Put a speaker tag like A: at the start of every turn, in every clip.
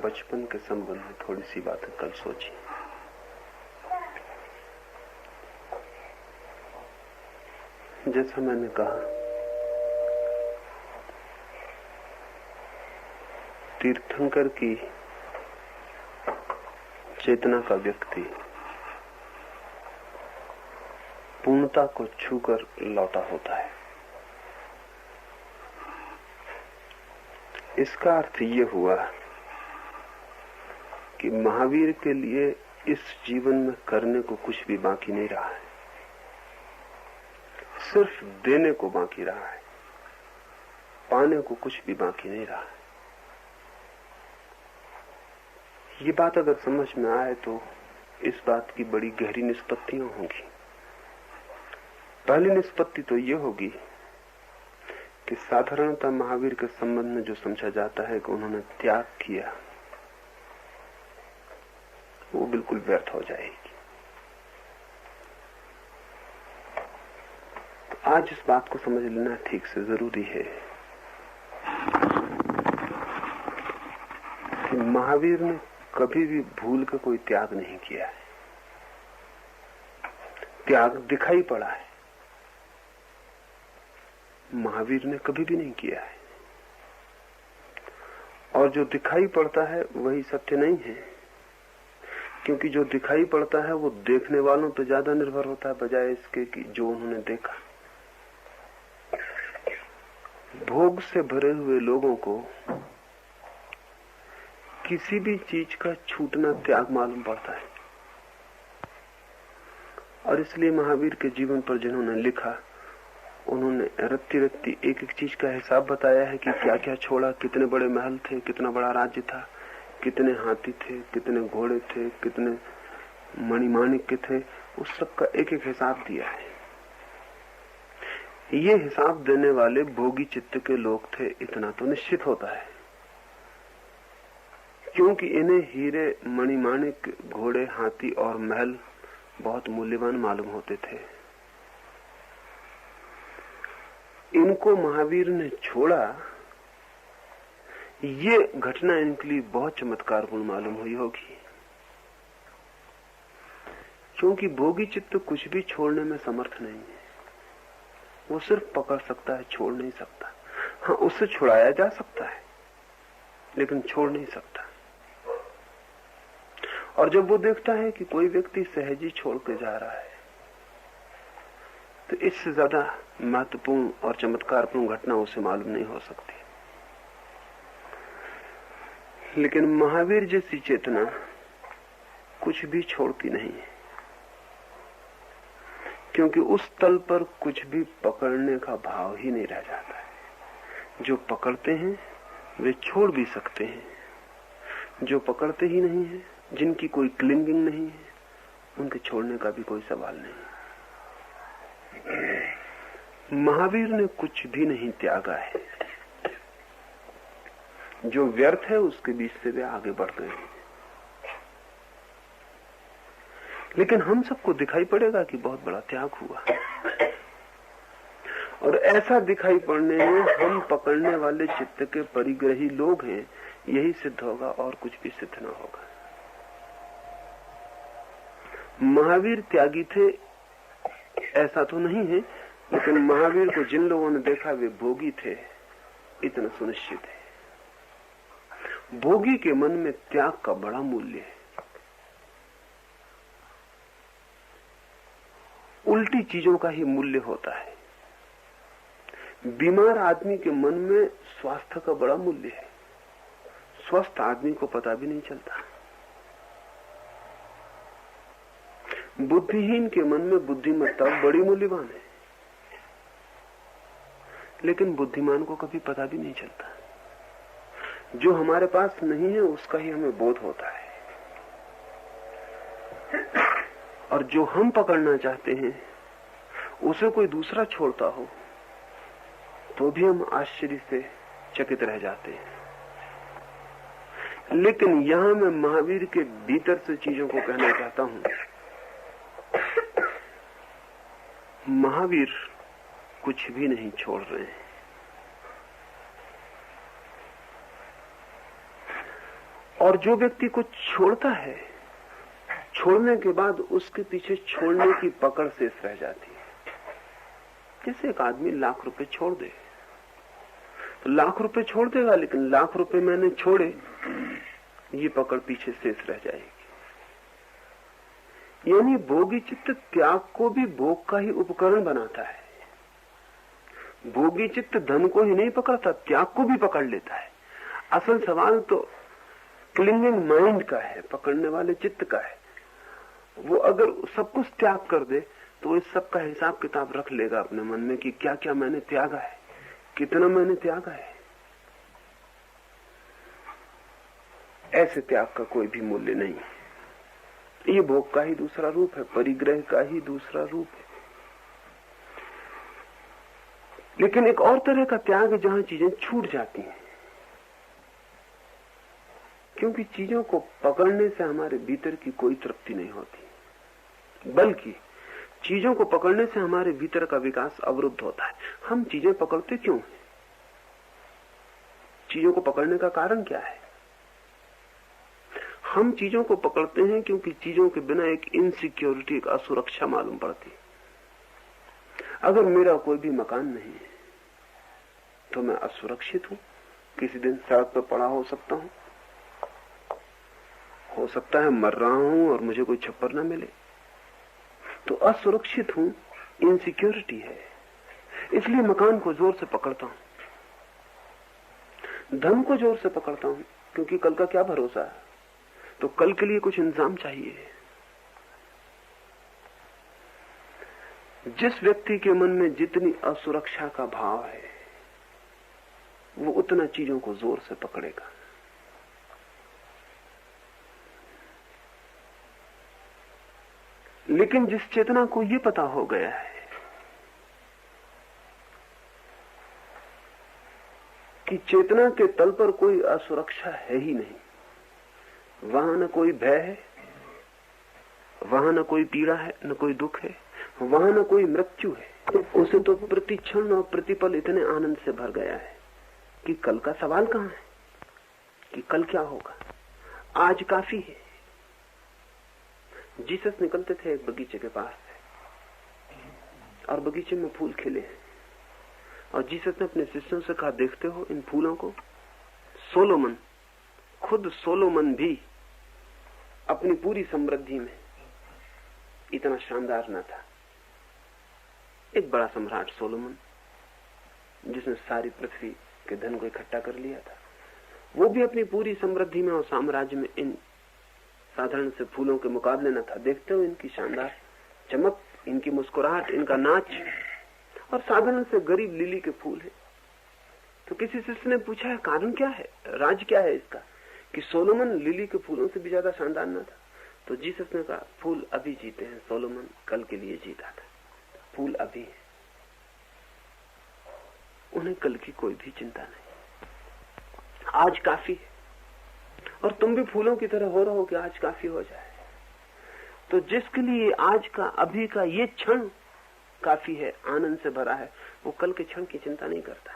A: बचपन के संबंध में थोड़ी सी बातें कल सोची। जैसा मैंने कहा, तीर्थंकर की चेतना का व्यक्ति पूर्णता को छूकर लौटा होता है। इसका अर्थ ये हुआ कि महावीर के लिए इस जीवन में करने को कुछ भी बाकी नहीं रहा है, सिर्फ देने को बाकी रहा है, पाने को कुछ भी बाकी नहीं रहा है। ये बात अगर समझ में आए तो इस बात की बड़ी गहरी निष्पत्तियां होंगी। पहली निष्पत्ति तो ये होगी कि साधारणतः महावीर के संबंध में जो समझा जाता है कि उन्होंने त्याग किया, वो बिल्कुल व्यर्थ हो जाएगी। तो आज इस बात को समझ लेना ठीक से जरूरी है कि महावीर ने कभी भी भूल के कोई त्याग नहीं किया है। त्याग दिखाई पड़ा है, महावीर ने कभी भी नहीं किया है। और जो दिखाई पड़ता है वही सत्य नहीं है, क्योंकि जो दिखाई पड़ता है वो देखने वालों पर ज्यादा निर्भर होता है बजाय इसके कि जो उन्होंने देखा। भोग से भरे हुए लोगों को किसी भी चीज का छूटना त्याग मालूम पड़ता है, और इसलिए महावीर के जीवन पर जिन्होंने लिखा उन्होंने रत्ती रत्ती एक एक चीज का हिसाब बताया है कि क्या क्या छोड़ा, कितने बड़े महल थे, कितना बड़ा राज्य था, कितने हाथी थे, कितने घोड़े थे, कितने मणिमाणिक्य थे, उस सब का एक एक हिसाब दिया है। ये हिसाब देने वाले भोगी चित्त के लोग थे, इतना तो निश्चित होता है, क्योंकि इन्हें हीरे, मणिमाणिक, घोड़े, हाथी और महल बहुत मूल्यवान मालूम होते थे। इनको महावीर ने छोड़ा, ये घटना इनके लिए बहुत चमत्कारपूर्ण मालूम हुई होगी, क्योंकि भोगी चित्त कुछ भी छोड़ने में समर्थ नहीं है। वो सिर्फ पकड़ सकता है, छोड़ नहीं सकता। हाँ, उससे छुड़ाया जा सकता है, लेकिन छोड़ नहीं सकता। और जब वो देखता है कि कोई व्यक्ति सहज ही छोड़ के जा रहा है, तो इससे ज्यादा महत्वपूर्ण और चमत्कारपूर्ण घटना उसे मालूम नहीं हो सकती। लेकिन महावीर जैसी चेतना कुछ भी छोड़ती नहीं है, क्योंकि उस तल पर कुछ भी पकड़ने का भाव ही नहीं रह जाता है। जो पकड़ते हैं वे छोड़ भी सकते हैं, जो पकड़ते ही नहीं है, जिनकी कोई क्लिंगिंग नहीं है, उनके छोड़ने का भी कोई सवाल नहीं। महावीर ने कुछ भी नहीं त्यागा है। जो व्यर्थ है उसके बीच से वे आगे बढ़ गए। लेकिन हम सबको दिखाई पड़ेगा कि बहुत बड़ा त्याग हुआ, और ऐसा दिखाई पड़ने में हम पकड़ने वाले चित्त के परिग्रही लोग हैं, यही सिद्ध होगा और कुछ भी सिद्ध ना होगा। महावीर त्यागी थे ऐसा तो नहीं है, लेकिन महावीर को जिन लोगों ने देखा वे भोगी थे, इतना सुनिश्चित है। भोगी के मन में त्याग का बड़ा मूल्य है। उल्टी चीजों का ही मूल्य होता है। बीमार आदमी के मन में स्वास्थ्य का बड़ा मूल्य है, स्वस्थ आदमी को पता भी नहीं चलता। बुद्धिहीन के मन में बुद्धिमत्ता बड़ी मूल्यवान है, लेकिन बुद्धिमान को कभी पता भी नहीं चलता। जो हमारे पास नहीं है उसका ही हमें बोध होता है, और जो हम पकड़ना चाहते हैं उसे कोई दूसरा छोड़ता हो तो भी हम आश्चर्य से चकित रह जाते हैं। लेकिन यहां मैं महावीर के भीतर से चीजों को कहना चाहता हूं। महावीर कुछ भी नहीं छोड़ रहे हैं। और जो व्यक्ति कुछ छोड़ता है, छोड़ने के बाद उसके पीछे छोड़ने की पकड़ शेष रह जाती है। जैसे एक आदमी लाख रुपए छोड़ दे, तो लाख रुपए छोड़ देगा, लेकिन लाख रुपए मैंने छोड़े, ये पकड़ पीछे शेष रह जाएगी। यानी भोगी चित्त त्याग को भी भोग का ही उपकरण बनाता है। भोगी चित्त धन को ही नहीं पकड़ता, त्याग को भी पकड़ लेता है। असल सवाल तो क्लिंगिंग माइंड का है, पकड़ने वाले चित्त का है। वो अगर सब कुछ त्याग कर दे तो इस सब का हिसाब किताब रख लेगा अपने मन में कि क्या क्या मैंने त्यागा है, कितना मैंने त्यागा है। ऐसे त्याग का कोई भी मूल्य नहीं। ये भोग का ही दूसरा रूप है, परिग्रह का ही दूसरा रूप है। लेकिन एक और तरह का त्याग है जहां चीजें छूट जाती हैं, क्योंकि चीजों को पकड़ने से हमारे भीतर की कोई तृप्ति नहीं होती, बल्कि चीजों को पकड़ने से हमारे भीतर का विकास अवरुद्ध होता है। हम चीजें पकड़ते क्यों हैं? चीजों को पकड़ने का कारण क्या है? हम चीजों को पकड़ते हैं क्योंकि चीजों के बिना एक इनसिक्योरिटी, एक असुरक्षा मालूम पड़ती। अगर मेरा कोई भी मकान नहीं है तो मैं असुरक्षित हूं। किसी दिन सड़क पर पड़ा हो सकता हूं, हो सकता है मर रहा हूं और मुझे कोई छप्पर न मिले, तो असुरक्षित हूं, इनसिक्योरिटी है। इसलिए मकान को जोर से पकड़ता हूं, धन को जोर से पकड़ता हूं, क्योंकि कल का क्या भरोसा है, तो कल के लिए कुछ इंतजाम चाहिए। जिस व्यक्ति के मन में जितनी असुरक्षा का भाव है, वो उतना चीजों को जोर से पकड़ेगा। लेकिन जिस चेतना को ये पता हो गया है कि चेतना के तल पर कोई असुरक्षा है ही नहीं, वहां न कोई भय है, वहां न कोई पीड़ा है, न कोई दुख है, वहां न कोई मृत्यु है, उसे तो प्रतिक्षण और प्रतिपल इतने आनंद से भर गया है कि कल का सवाल कहां है, कि कल क्या होगा, आज काफी है। जीसस निकलते थे एक बगीचे के पास से, और बगीचे में फूल खिले हैं, और जीसस ने अपने शिष्यों से कहा, देखते हो इन फूलों को? सोलोमन, खुद सोलोमन भी अपनी पूरी समृद्धि में इतना शानदार न था। एक बड़ा सम्राट सोलोमन, जिसने सारी पृथ्वी के धन को इकट्ठा कर लिया था, वो भी अपनी पूरी समृद्धि में और साम्राज्य में इन साधारण से फूलों के मुकाबले न था। देखते हो इनकी शानदार चमक, इनकी मुस्कुराहट, इनका नाच, और साधारण से गरीब लिली के फूल है। तो किसी शिष्य ने पूछा है कारण क्या है, राज क्या है इसका, कि सोलोमन लिली के फूलों से भी ज्यादा शानदार न था? तो जीसस ने कहा, फूल अभी जीते हैं, सोलोमन कल के लिए जीता था, फूल अभी है, उन्हें कल की कोई भी चिंता नहीं, आज काफी है। और तुम भी फूलों की तरह हो रहे हो कि आज काफी हो जाए। तो जिसके लिए आज का, अभी का ये क्षण काफी है, आनंद से भरा है, वो कल के क्षण की चिंता नहीं करता।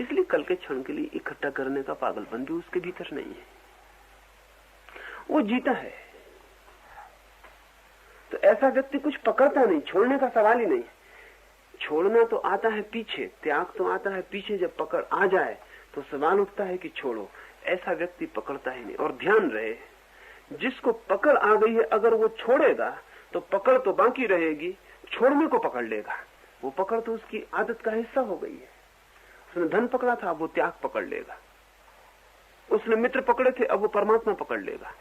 A: इसलिए कल के क्षण के लिए इकट्ठा करने का पागलपन भी उसके भीतर नहीं है, वो जीता है। तो ऐसा व्यक्ति कुछ पकड़ता नहीं, छोड़ने का सवाल ही नहीं। छोड़ना तो आता है पीछे, त्याग तो आता है पीछे। जब पकड़ आ जाए तो सवाल उठता है कि छोड़ो। ऐसा व्यक्ति पकड़ता ही नहीं। और ध्यान रहे, जिसको पकड़ आ गई है, अगर वो छोड़ेगा तो पकड़ तो बाकी रहेगी, छोड़ने को पकड़ लेगा। वो पकड़ तो उसकी आदत का हिस्सा हो गई है। उसने धन पकड़ा था, अब वो त्याग पकड़ लेगा। उसने मित्र पकड़े थे, अब वो परमात्मा पकड़ लेगा।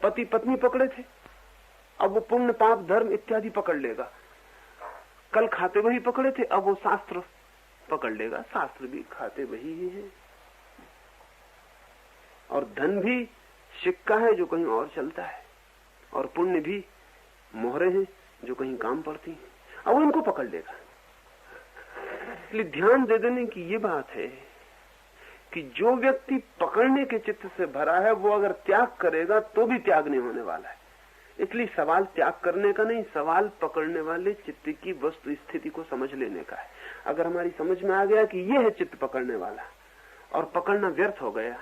A: पति पत्नी पकड़े थे, अब वो पुण्य पाप धर्म इत्यादि पकड़ लेगा। कल खाते वही पकड़े थे, अब वो शास्त्र पकड़ लेगा। शास्त्र भी खाते वही ही है, और धन भी सिक्का है जो कहीं और चलता है, और पुण्य भी मोहरे हैं जो कहीं काम पड़ती हैं। अब वो इनको पकड़ लेगा। इसलिए ध्यान दे देने की ये बात है कि जो व्यक्ति पकड़ने के चित्त से भरा है, वो अगर त्याग करेगा तो भी त्याग नहीं होने वाला है। इसलिए सवाल त्याग करने का नहीं, सवाल पकड़ने वाले चित्त की वस्तु स्थिति को समझ लेने का है। अगर हमारी समझ में आ गया कि ये है चित्त पकड़ने वाला, और पकड़ना व्यर्थ हो गया,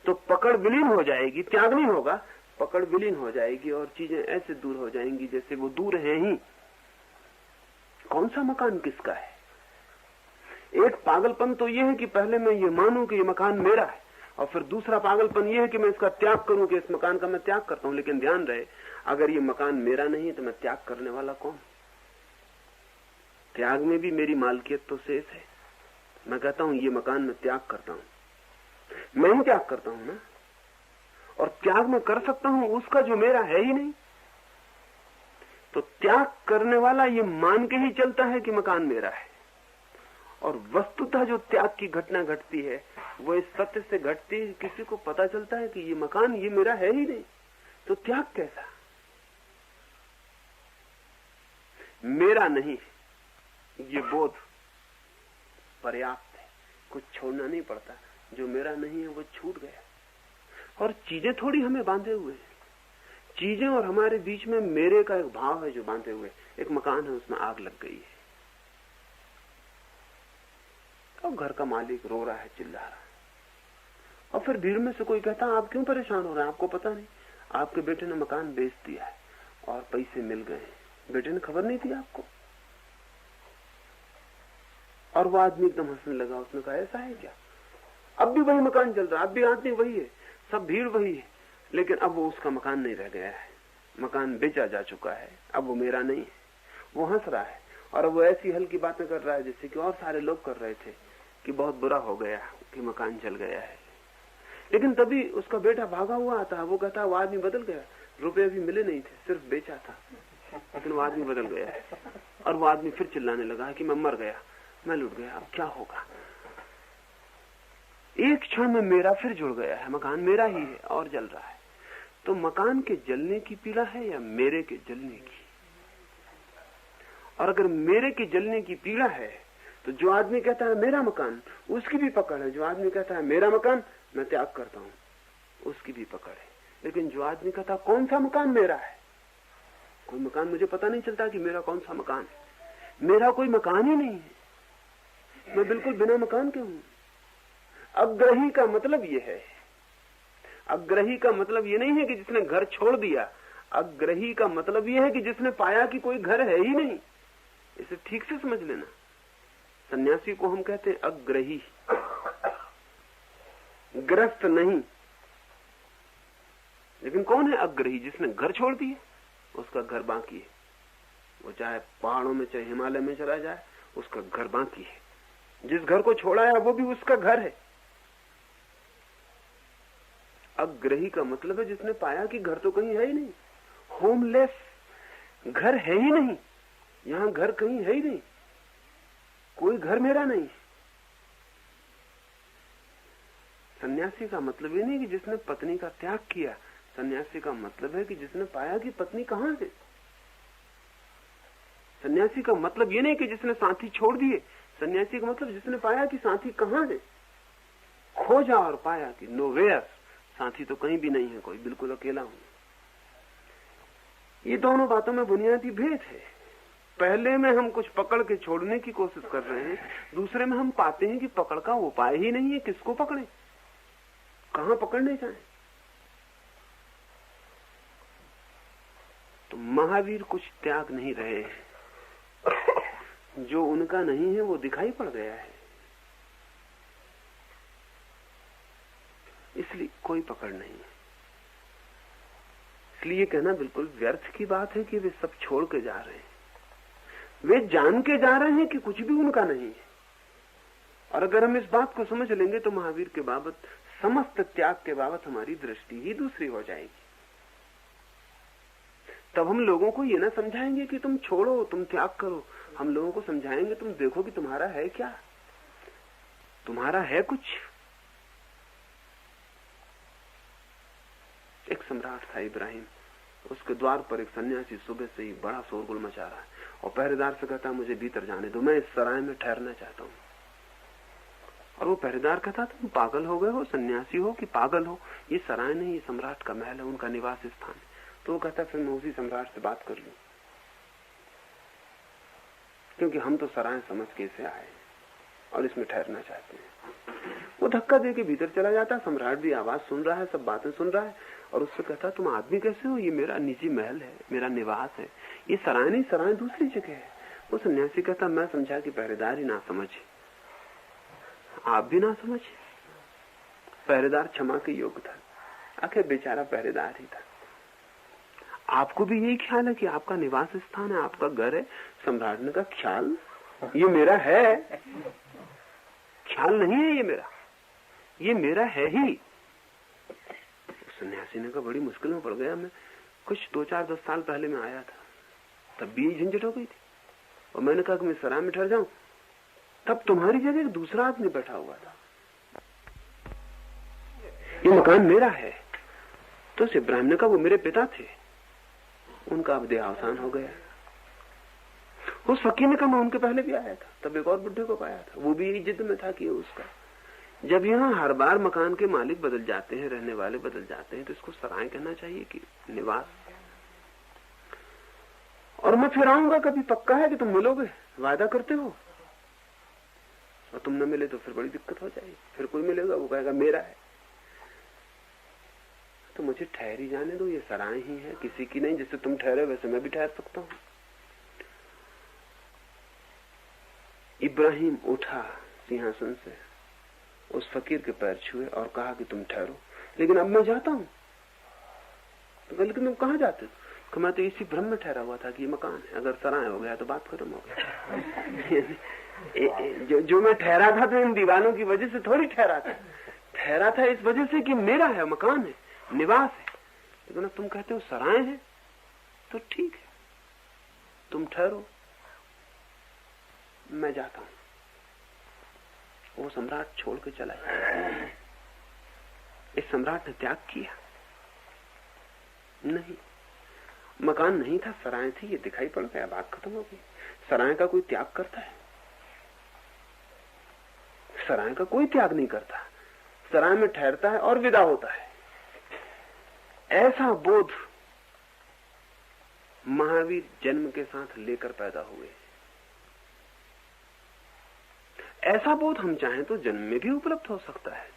A: तो पकड़ विलीन हो जाएगी, त्याग नहीं होगा, पकड़ विलीन हो जाएगी और चीजें ऐसे दूर हो जाएंगी जैसे वो दूर है ही। कौन सा मकान किसका है? एक पागलपन तो ये है कि पहले मैं ये मानूं कि ये मकान मेरा है, और फिर दूसरा पागलपन ये है कि मैं इसका त्याग करूं कि इस मकान का मैं त्याग करता हूं। लेकिन ध्यान रहे, अगर ये मकान मेरा नहीं तो मैं त्याग करने वाला कौन? त्याग में भी मेरी मालकियत तो शेष है। मैं कहता हूं ये मकान मैं त्याग करता हूं, मैं ही त्याग करता हूं ना। और त्याग मैं कर सकता हूं उसका जो मेरा है ही नहीं। तो त्याग करने वाला ये मान के ही चलता है कि मकान मेरा है, और वस्तुतः जो त्याग की घटना घटती है वो इस सत्य से घटती है, किसी को पता चलता है कि ये मकान ये मेरा है ही नहीं। तो त्याग कैसा? मेरा नहीं, ये बोध पर्याप्त है, कुछ छोड़ना नहीं पड़ता। जो मेरा नहीं है वो छूट गया। और चीजें थोड़ी हमें बांधे हुए हैं, चीजें और हमारे बीच में मेरे का एक भाव है जो बांधे हुए। एक मकान है, उसमें आग लग गई है और घर का मालिक रो रहा है, चिल्ला रहा है, और फिर भीड़ में से कोई कहता है आप क्यों परेशान हो रहे हैं? आपको पता नहीं, आपके बेटे ने मकान बेच दिया है और पैसे मिल गए हैं। बेटे ने खबर नहीं थी आपको? और वो आदमी एकदम हंसने लगा। उसने कहा ऐसा है क्या? अब भी वही मकान चल रहा है, अब भी आदमी वही है, सब भीड़ वही है, लेकिन अब वो उसका मकान नहीं रह गया है, मकान बेचा जा चुका है, अब वो मेरा नहीं है। वो हंस रहा है और वो ऐसी हल्की बातें कर रहा है जैसे कि और सारे लोग कर रहे थे कि बहुत बुरा हो गया कि मकान चल गया है। लेकिन तभी उसका बेटा भागा हुआ आता है, वो कहता वो आदमी बदल गया, रुपए भी मिले नहीं थे, सिर्फ बेचा था, लेकिन वो आदमी बदल गया है। और वो आदमी फिर चिल्लाने लगा कि मैं मर गया, मैं लुट गया, अब क्या होगा? एक क्षण में मेरा फिर जुड़ गया है, मकान मेरा ही है और जल रहा है। तो मकान के जलने की पीड़ा है या मेरे के जलने की? और अगर मेरे के जलने की पीड़ा है तो जो आदमी कहता है मेरा मकान, उसकी भी पकड़ है। जो आदमी कहता है मेरा मकान मैं त्याग करता हूं, उसकी भी पकड़ है। लेकिन जो आदमी कहता कौन सा मकान मेरा है, कोई मकान मुझे पता नहीं चलता कि मेरा कौन सा मकान है, मेरा कोई मकान ही नहीं है, मैं बिल्कुल बिना मकान के हूं। अग्रही का मतलब यह है, अग्रही का मतलब ये नहीं है कि जिसने घर छोड़ दिया, अग्रही का मतलब यह है कि जिसने पाया कि कोई घर है ही नहीं। इसे ठीक से समझ लेना। सन्यासी को हम कहते हैं अग्रही, ग्रस्त नहीं। लेकिन कौन है अग्रही? जिसने घर छोड़ दिया, उसका घर बाकी है। वो चाहे पहाड़ों में चाहे हिमालय में चला जाए, उसका घर बाकी है। जिस घर को छोड़ा है वो भी उसका घर है। अग्रही का मतलब है जिसने पाया कि घर तो कहीं है ही नहीं, होमलेस, घर है ही नहीं, यहां घर कहीं है ही नहीं, कोई घर मेरा नहीं। सन्यासी का मतलब ये नहीं कि जिसने पत्नी का त्याग किया, सन्यासी का मतलब है कि जिसने पाया कि पत्नी कहां है। सन्यासी का मतलब ये नहीं कि जिसने साथी छोड़ दिए, सन्यासी का मतलब जिसने पाया कि साथी कहां है, खोजा और पाया कि नोवेयर, साथी तो कहीं भी नहीं है, कोई बिल्कुल अकेला हूं। ये दोनों बातों में बुनियादी भेद है। पहले में हम कुछ पकड़ के छोड़ने की कोशिश कर रहे हैं, दूसरे में हम पाते हैं कि पकड़ का उपाय ही नहीं है। किसको पकड़े, कहां पकड़ने जाएं? तो महावीर कुछ त्याग नहीं रहे हैं, जो उनका नहीं है वो दिखाई पड़ गया है, इसलिए कोई पकड़ नहीं है। इसलिए कहना बिल्कुल व्यर्थ की बात है कि वे सब छोड़ के जा रहे हैं। वे जान के जा रहे हैं कि कुछ भी उनका नहीं है। और अगर हम इस बात को समझ लेंगे तो महावीर के बाबत, समस्त त्याग के बाबत हमारी दृष्टि ही दूसरी हो जाएगी। तब हम लोगों को ये ना समझाएंगे कि तुम छोड़ो, तुम त्याग करो। हम लोगों को समझाएंगे तुम देखो कि तुम्हारा है क्या, तुम्हारा है कुछ। एक सम्राट था इब्राहिम, उसके द्वार पर एक सन्यासी सुबह से ही बड़ा शोरगुल मचा रहा है और पहरेदार से कहता मुझे भीतर जाने दो, मैं इस सराय में ठहरना चाहता हूँ। और वो पहरेदार कहता तुम पागल हो गए हो, सन्यासी हो कि पागल हो, ये सराय नहीं, ये सम्राट का महल है, उनका निवास स्थान है। तो वो कहता फिर मैं उसी सम्राट से बात कर लूं, क्योंकि हम तो सराय समझ के से आए। और इसमें ठहरना चाहते हैं। वो धक्का दे के भीतर चला जाता है। सम्राट भी आवाज सुन रहा है, सब बातें सुन रहा है, और उससे कहता तुम आदमी कैसे हो? ये मेरा निजी महल है, मेरा निवास है, ये सराय नहीं, सराय दूसरी जगह है। वो सन्यासी कहता मैं समझा कि पहरेदार ही ना समझे, आप भी ना समझे। पहरेदार क्षमा के योग्य था, आखिर बेचारा पहरेदार ही था। आपको भी यही ख्याल है कि आपका निवास स्थान है, आपका घर है? सम्राट ने कहा ख्याल? ये मेरा है, ख्याल नहीं है ये मेरा है ही। सन्यासी ने कहा बड़ी मुश्किल में पड़ गया मैं, कुछ 2-4-10 साल पहले मैं आया था, तब भी झंझट हो गई थी, और मैंने कहा कि मैं सराय में ठहर जाऊं, तब तुम्हारी जगह एक दूसरा आदमी बैठा हुआ था। ये मकान मेरा है। तो उस इब्राहिम ने कहा वो मेरे पिता थे, उनका अब देहावसान हो गया। उस फकीर ने कहा मैं उनके पहले भी आया था, तब एक और बुढ़े को पाया था, वो भी यही जिद में था कि उसका। जब यहाँ हर बार मकान के मालिक बदल जाते हैं, रहने वाले बदल जाते हैं, तो इसको सराय कहना चाहिए कि निवास? और मैं फिर आऊंगा कभी, पक्का है कि तुम मिलोगे, वादा करते हो? और तुम न मिले तो फिर बड़ी दिक्कत हो जाएगी, फिर कोई मिलेगा वो कहेगा मेरा है। तो मुझे ठहर ही जाने दो, ये सराय ही है, किसी की नहीं। जैसे तुम ठहरे वैसे मैं भी ठहर सकता हूं। इब्राहिम उठा सिंहासन से, उस फकीर के पैर छुए और कहा कि तुम ठहरो, लेकिन अब मैं जाता हूं। तो लेकिन तुम कहां जाते हो? कि मैं तो इसी भ्रम में ठहरा हुआ था कि ये मकान है, अगर सराय हो गया तो बात खत्म हो गया। जो मैं ठहरा था तो इन दीवानों की वजह से थोड़ी ठहरा था, ठहरा था इस वजह से कि मेरा है, मकान है, निवास है। लेकिन अब तुम कहते हो सराय है, तो ठीक है, तुम ठहरो, मैं जाता हूं। वो सम्राट छोड़ के चला गया। इस सम्राट ने त्याग किया नहीं, मकान नहीं था, सराय थी, ये दिखाई पड़ गया, बात खत्म हो गई। सराय का कोई त्याग करता है? सराय का कोई त्याग नहीं करता, सराय में ठहरता है और विदा होता है। ऐसा बोध महावीर जन्म के साथ लेकर पैदा हुए। ऐसा बोध हम चाहें तो जन्म में भी उपलब्ध हो सकता है।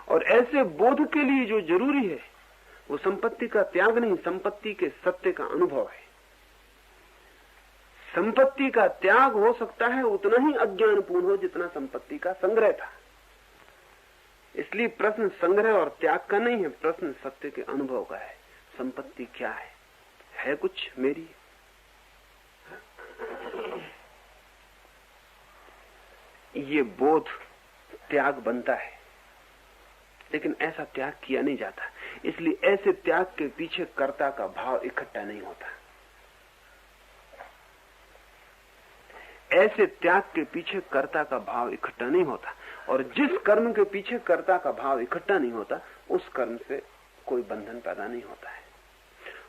A: और ऐसे बोध के लिए जो जरूरी है वो संपत्ति का त्याग नहीं, संपत्ति के सत्य का अनुभव है। संपत्ति का त्याग हो सकता है उतना ही अज्ञानपूर्ण हो जितना संपत्ति का संग्रह था। इसलिए प्रश्न संग्रह और त्याग का नहीं है, प्रश्न सत्य के अनुभव का है। संपत्ति क्या है कुछ मेरी? ये बोध त्याग बनता है, लेकिन ऐसा त्याग किया नहीं जाता। इसलिए ऐसे त्याग के पीछे कर्ता का भाव इकट्ठा नहीं होता। ऐसे त्याग के पीछे कर्ता का भाव इकट्ठा नहीं होता। और जिस कर्म के पीछे कर्ता का भाव इकट्ठा नहीं होता, उस कर्म से कोई बंधन पैदा नहीं होता है।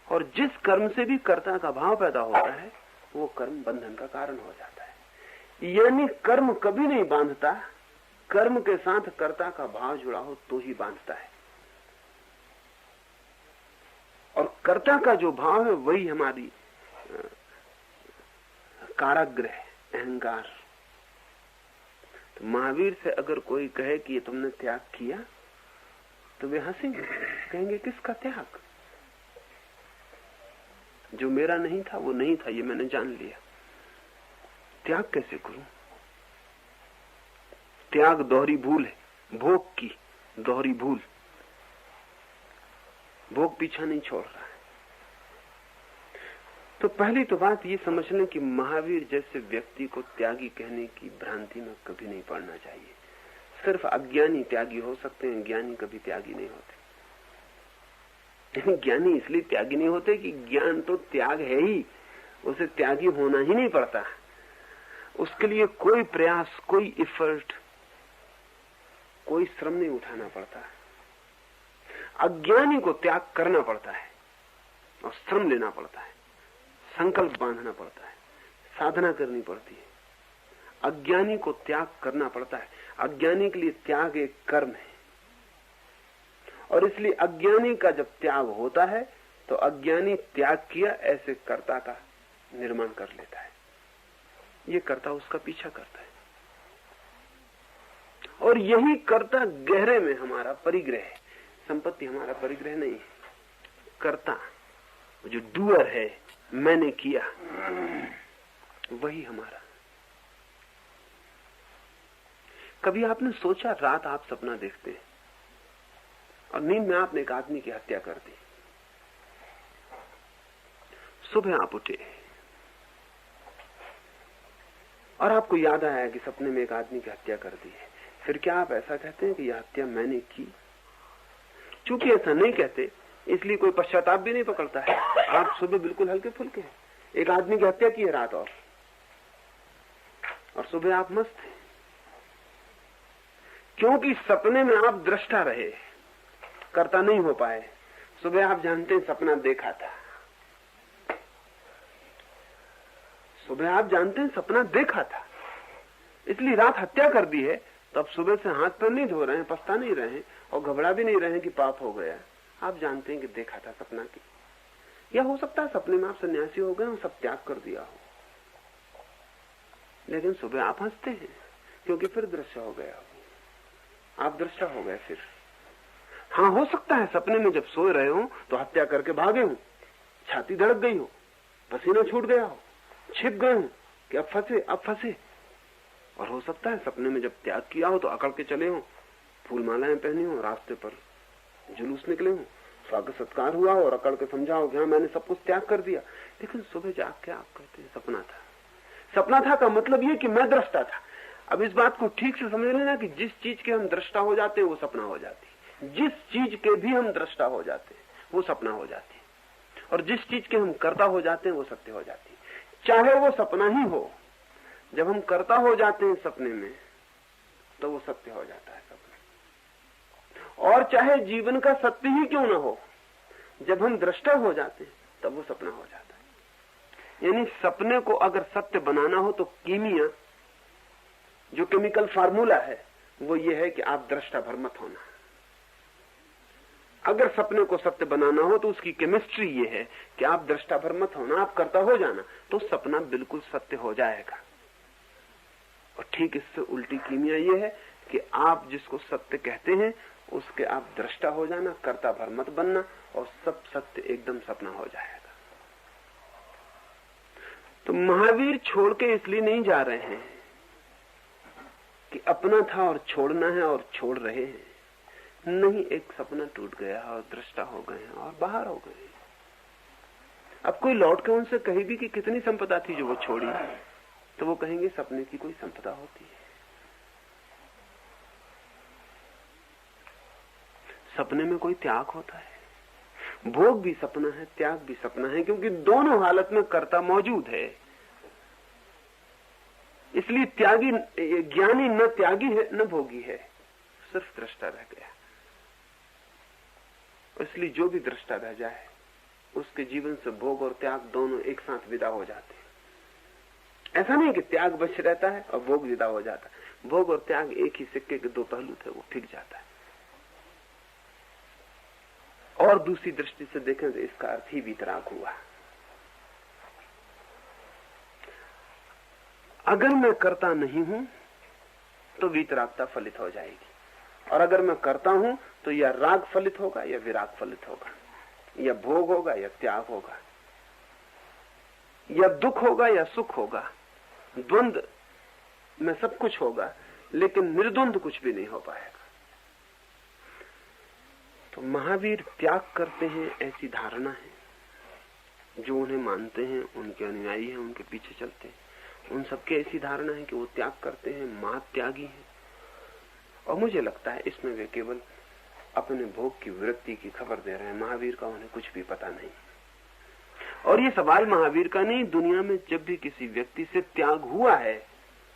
A: और जिस कर्म से भी कर्ता का भाव पैदा होता है, वो कर्म बंधन का कारण हो जाता है। यानी कर्म कभी नहीं बांधता, कर्म के साथ कर्ता का भाव जुड़ा हो तो ही बांधता है। और कर्ता का जो भाव है वही हमारी कारागृह है, अहंकार। तो महावीर से अगर कोई कहे कि ये तुमने त्याग किया, तो वे हंसेंगे, कहेंगे किसका त्याग? जो मेरा नहीं था वो नहीं था, ये मैंने जान लिया। त्याग कैसे करूं? त्याग दोहरी भूल है, भोग की दोहरी भूल। भोग पीछा नहीं छोड़ रहा है। तो पहली तो बात ये समझ लें कि महावीर जैसे व्यक्ति को त्यागी कहने की भ्रांति में कभी नहीं पड़ना चाहिए। सिर्फ अज्ञानी त्यागी हो सकते हैं, ज्ञानी कभी त्यागी नहीं होते। ज्ञानी इसलिए त्यागी नहीं होते कि ज्ञान तो त्याग है ही, उसे त्यागी होना ही नहीं पड़ता। उसके लिए कोई प्रयास, कोई एफर्ट, कोई श्रम नहीं उठाना पड़ता। अज्ञानी को त्याग करना पड़ता है और श्रम लेना पड़ता है, संकल्प बांधना पड़ता है, साधना करनी पड़ती है। अज्ञानी को त्याग करना पड़ता है। अज्ञानी के लिए त्याग एक कर्म है। और इसलिए अज्ञानी का जब त्याग होता है तो अज्ञानी त्याग किया ऐसे कर्ता का निर्माण कर लेता है। ये कर्ता उसका पीछा करता है, और यही कर्ता गहरे में हमारा परिग्रह है। संपत्ति हमारा परिग्रह नहीं है, कर्ता जो डूअर है, मैंने किया, वही हमारा। कभी आपने सोचा, रात आप सपना देखते हैं और नींद में आपने एक आदमी की हत्या कर दी, सुबह आप उठे और आपको याद आया कि सपने में एक आदमी की हत्या कर दी है, फिर क्या आप ऐसा कहते हैं कि यह हत्या मैंने की? चूंकि ऐसा नहीं कहते, इसलिए कोई पश्चाताप भी नहीं पकड़ता है। आप सुबह बिल्कुल हल्के फुल्के हैं, एक आदमी की हत्या की है रात, और सुबह आप मस्त हैं, क्योंकि सपने में आप दृष्टा रहे, कर्ता नहीं हो पाए। सुबह आप जानते हैं सपना देखा था, सुबह आप जानते हैं सपना देखा था, इसलिए रात हत्या कर दी है। तब सुबह से हाथ पैर नहीं धो रहे हैं, पछता नहीं रहे हैं और घबरा भी नहीं रहे हैं कि पाप हो गया। आप जानते हैं कि देखा था सपना की, या हो सकता है सपने में आप सन्यासी हो गए और सब त्याग कर दिया हो, लेकिन सुबह आप हंसते हैं क्योंकि फिर दृश्य हो गया हो, आप दृष्टा हो गए फिर। हाँ, हो सकता है सपने में जब सोए रहे हो तो हत्या करके भागे हो, छाती धड़क गई हो, पसीना छूट गया हो, छिप गए हो कि अब फंसे। और हो सकता है सपने में जब त्याग किया हो तो अकड़ के चले हो, फूल मालाएं पहनी हो, रास्ते पर जुलूस निकले हो, स्वागत सत्कार हुआ हो और अकड़ के समझाओ कि हाँ मैंने सब कुछ त्याग कर दिया, लेकिन सुबह जाग के आप कहते हैं सपना था। सपना था का मतलब ये कि मैं दृष्टा था। अब इस बात को ठीक से समझ लेना कि जिस चीज के हम दृष्टा हो जाते हैं वो सपना हो जाती है, जिस चीज के भी हम दृष्टा हो जाते हैं वो सपना हो जाती है, और जिस चीज के हम कर्ता हो जाते हैं वो सत्य हो जाती है, चाहे वो सपना ही हो। जब हम कर्ता हो जाते हैं सपने में तो वो सत्य हो जाता है सपना, और चाहे जीवन का सत्य ही क्यों ना हो, जब हम दृष्टा हो जाते हैं तब वो सपना हो जाता है। यानी सपने को अगर सत्य बनाना हो तो कीमिया, जो केमिकल फार्मूला है वो ये है कि आप दृष्टा भर मत होना। अगर सपने को सत्य बनाना हो तो उसकी केमिस्ट्री ये है कि आप दृष्टा भर मत होना, आप कर्ता हो जाना, तो सपना बिल्कुल सत्य हो जाएगा। और ठीक इससे उल्टी कीमिया ये है कि आप जिसको सत्य कहते हैं उसके आप दृष्टा हो जाना, कर्ता भर मत बनना, और सब सत्य एकदम सपना हो जाएगा। तो महावीर छोड़ के इसलिए नहीं जा रहे हैं कि अपना था और छोड़ना है और छोड़ रहे हैं, नहीं, एक सपना टूट गया और दृष्टा हो गए हैं और बाहर हो गए। अब कोई लौट के उनसे कहे भी कि कितनी संपदा थी जो वो छोड़ी, तो वो कहेंगे सपने की कोई संपदा होती है। सपने में कोई त्याग होता है, भोग भी सपना है, त्याग भी सपना है, क्योंकि दोनों हालत में कर्ता मौजूद है। इसलिए त्यागी ज्ञानी न त्यागी है न भोगी है, सिर्फ दृष्टा रह गया। इसलिए जो भी दृष्टा रह जाए उसके जीवन से भोग और त्याग दोनों एक साथ विदा हो जाते हैं। ऐसा नहीं कि त्याग बच रहता है और भोग विदा हो जाता है, भोग और त्याग एक ही सिक्के के दो पहलू थे, वो फिक जाता है। और दूसरी दृष्टि से देखें तो इसका अर्थ ही वितराग हुआ। अगर मैं करता नहीं हूं तो वितरागता फलित हो जाएगी, और अगर मैं करता हूं तो या राग फलित होगा या विराग फलित होगा, या भोग होगा या त्याग होगा, या दुख होगा या सुख होगा, द्वंद में सब कुछ होगा, लेकिन निर्द्वंद कुछ भी नहीं हो पाएगा। तो महावीर त्याग करते हैं ऐसी धारणा है, जो उन्हें मानते हैं, उनके अनुयायी हैं, उनके पीछे चलते हैं, उन सबके ऐसी धारणा है कि वो त्याग करते हैं, महात्यागी हैं। और मुझे लगता है इसमें वे केवल अपने भोग की वृत्ति की खबर दे रहे हैं, महावीर का उन्हें कुछ भी पता नहीं। और ये सवाल महावीर का नहीं, दुनिया में जब भी किसी व्यक्ति से त्याग हुआ है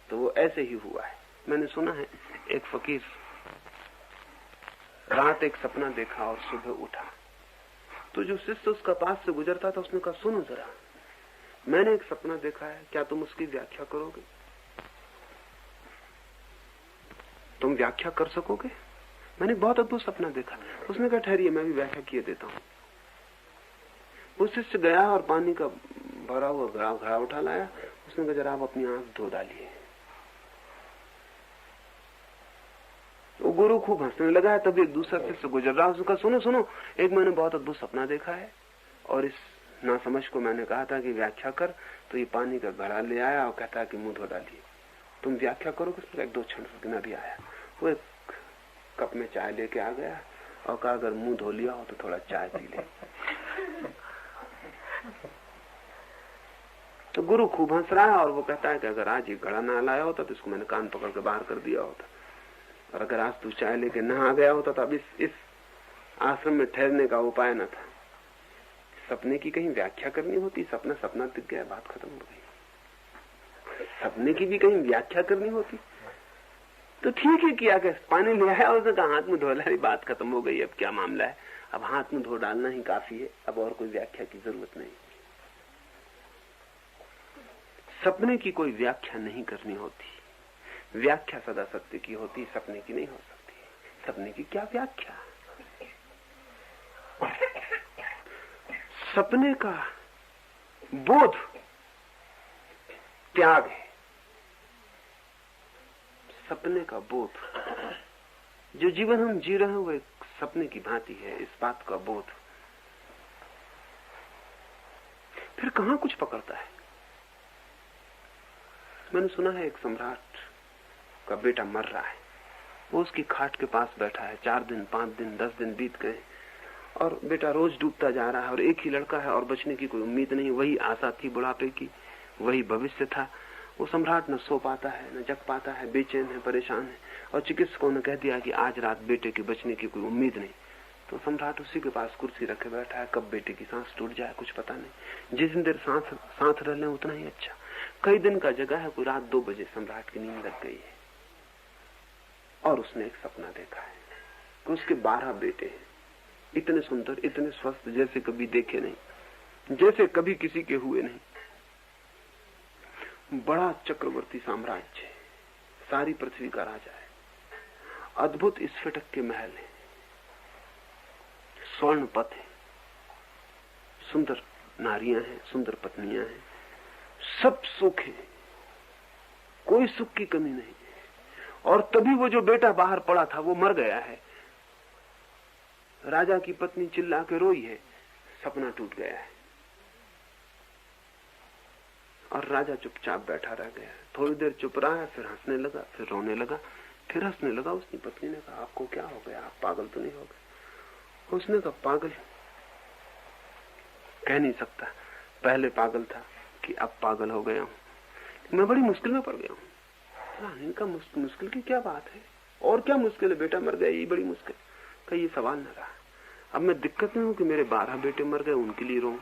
A: तो वो ऐसे ही हुआ है। मैंने सुना है एक फकीर रात एक सपना देखा और सुबह उठा, तो जो शिष्य उसका पास से गुजरता था उसने कहा, सुनो जरा, मैंने एक सपना देखा है, क्या तुम उसकी व्याख्या करोगे? तुम व्याख्या कर सकोगे? मैंने बहुत अद्भुत सपना देखा। उसने कहा, ठहरिए, मैं भी व्याख्या किए देता हूं। वो शिष्य गया और पानी का भरा हुआ घड़ा उठा लाया, उसने कहा जरा आप अपनी आंख धो डालिए। वो गुरु खूब हंसने लगा है। तभी एक दूसरा से गुजर रहा, उसने कहा सुनो सुनो, एक मैंने बहुत अद्भुत सपना देखा है और इस नासमझ को मैंने कहा था कि व्याख्या कर, तो ये पानी का घड़ा ले आया और कहता है कि मुंह धो डालिए, तुम व्याख्या करो। किसने एक दो क्षण रुकना भी आया। वो एक कप में चाय लेके आ गया और कहा अगर मुंह धो लिया हो तो थोड़ा चाय पी ले। तो गुरु खूब हंस रहा है और वो कहता है कि अगर आज ये घड़ा ना लाया होता तो इसको मैंने कान पकड़ के बाहर कर दिया होता, और अगर आज तू चाय लेके ना आ गया होता तो अब इस आश्रम में ठहरने का उपाय न था। सपने की कहीं व्याख्या करनी होती, सपना सपना दिख गया, बात खत्म हो गई। सपने की भी कहीं व्याख्या करनी होती तो ठीक है किया कि पानी ले आया, उसने कहा हाथ में धो ला, बात खत्म हो गई, अब क्या मामला है, अब हाथ में धो डालना ही काफी है, अब और कोई व्याख्या की जरूरत नहीं। सपने की कोई व्याख्या नहीं करनी होती, व्याख्या सदा सत्य की होती, सपने की नहीं हो सकती। सपने की क्या व्याख्या? सपने का बोध त्याग है। सपने का बोध, जो जीवन हम जी रहे हैं वो एक सपने की भांति है, इस बात का बोध। फिर कहां कुछ पकड़ता है। मैंने सुना है एक सम्राट का बेटा मर रहा है, वो उसकी खाट के पास बैठा है। 4 दिन 5 दिन 10 दिन बीत गए और बेटा रोज डूबता जा रहा है और एक ही लड़का है और बचने की कोई उम्मीद नहीं। वही आशा थी बुढ़ापे की, वही भविष्य था। वो सम्राट न सो पाता है, न जग पाता है, बेचैन है, परेशान है। और चिकित्सकों ने कह दिया कि आज रात बेटे के बचने की कोई उम्मीद नहीं। तो सम्राट उसी के पास कुर्सी रखे बैठा है, कब बेटे की सांस टूट जाए कुछ पता नहीं। जितनी देर सांस रह ले उतना ही अच्छा। कई दिन का जगह है, कोई रात 2 बजे सम्राट की नींद लग गई है और उसने एक सपना देखा है कि उसके 12 बेटे हैं, इतने सुंदर, इतने स्वस्थ, जैसे कभी देखे नहीं, जैसे कभी किसी के हुए नहीं। बड़ा चक्रवर्ती साम्राज्य है, सारी पृथ्वी का राजा है, अद्भुत स्फटिक के महल है, स्वर्ण पथ है, सुंदर नारियां हैं, सुंदर पत्नियां हैं, सब सुख है, कोई सुख की कमी नहीं। और तभी वो जो बेटा बाहर पड़ा था वो मर गया है। राजा की पत्नी चिल्ला के रोई है, सपना टूट गया है। और राजा चुपचाप बैठा रह गया। थोड़ी देर चुप रहा है, फिर हंसने लगा, फिर रोने लगा, फिर हंसने लगा। उसकी पत्नी ने कहा आपको क्या हो गया, आप पागल तो नहीं हो गए? उसने कहा पागल कह नहीं सकता, पहले पागल था कि अब पागल हो गया हूं, मैं बड़ी मुश्किल में पड़ गया हूं। इनका मुश्किल की क्या बात है, और क्या मुश्किल है, बेटा मर गया ये बड़ी मुश्किल का, ये सवाल न रहा। अब मैं दिक्कत में हूं कि मेरे 12 बेटे मर गए, उनके लिए रोऊं।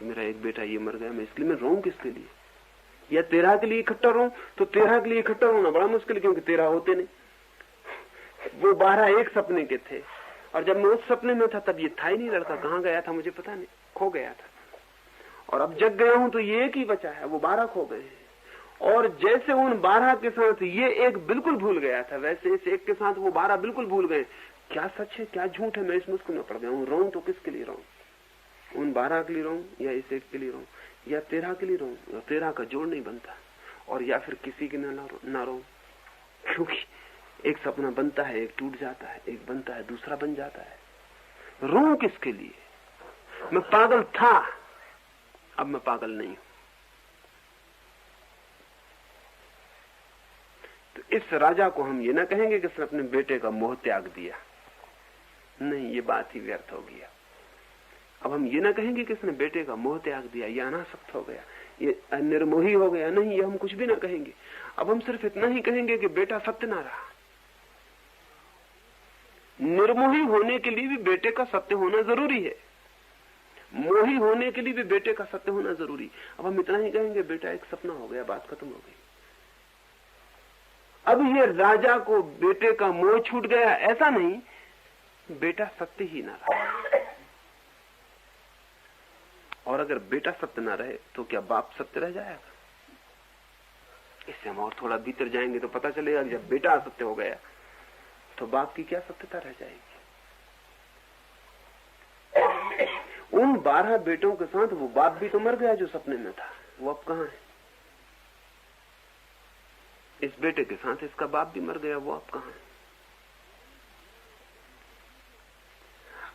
A: मेरा एक बेटा ये मर गया, मैं इसलिए मैं रोऊं किसके लिए? या 13 के लिए इकट्ठा रोऊं? तो 13 के लिए इकट्ठा रोना बड़ा मुश्किल है, क्योंकि 13 होते नहीं। वो 12 एक सपने के थे, और जब मैं उस सपने में था तब ये था ही नहीं लड़का। कहां गया था मुझे पता नहीं, खो गया था। और अब जग गया हूं तो ये एक ही बचा है, वो 12 खो गए हैं। और जैसे उन 12 के साथ ये एक बिल्कुल भूल गया था, वैसे इस एक के साथ वो 12 बिल्कुल भूल गए। क्या सच है क्या झूठ है, मैं इस मुश्किल में पड़ गया हूं। रोऊं तो किसके लिए रोऊं? उन 12 के लिए रोऊं या इस एक के लिए रोऊं, या 13 के लिए रोऊं? 13 का जोड़ नहीं बनता। और या फिर किसी के ना रोऊं, क्योंकि एक सपना बनता है, एक टूट जाता है, एक बनता है, दूसरा बन जाता है। रोऊं किसके लिए? मैं पागल था, अब मैं पागल नहीं हूं। तो इस राजा को हम ये ना कहेंगे कि उसने अपने बेटे का मोह त्याग दिया, नहीं, ये बात ही व्यर्थ हो गया। अब हम ये ना कहेंगे कि इसने बेटे का मोह त्याग दिया, ये अनासक्त हो गया, ये निर्मोही हो गया, नहीं, ये हम कुछ भी ना कहेंगे। अब हम सिर्फ इतना ही कहेंगे कि बेटा सत्य ना रहा। निर्मोही होने के लिए भी बेटे का सत्य होना जरूरी है, मोही होने के लिए भी बेटे का सत्य होना जरूरी। अब हम इतना ही कहेंगे बेटा एक सपना हो गया, बात खत्म हो गई। अब ये राजा को बेटे का मोह छूट गया, ऐसा नहीं, बेटा सत्य ही ना रहा। और अगर बेटा सत्य ना रहे तो क्या बाप सत्य रह जाएगा? इससे हम और थोड़ा भीतर जाएंगे तो पता चलेगा कि जब बेटा असत्य हो गया तो बाप की क्या सत्यता रह जाएगी। उन 12 बेटों के साथ वो बाप भी तो मर गया जो सपने में था। वो अब कहां है? इस बेटे के साथ इसका बाप भी मर गया, वो अब कहां है?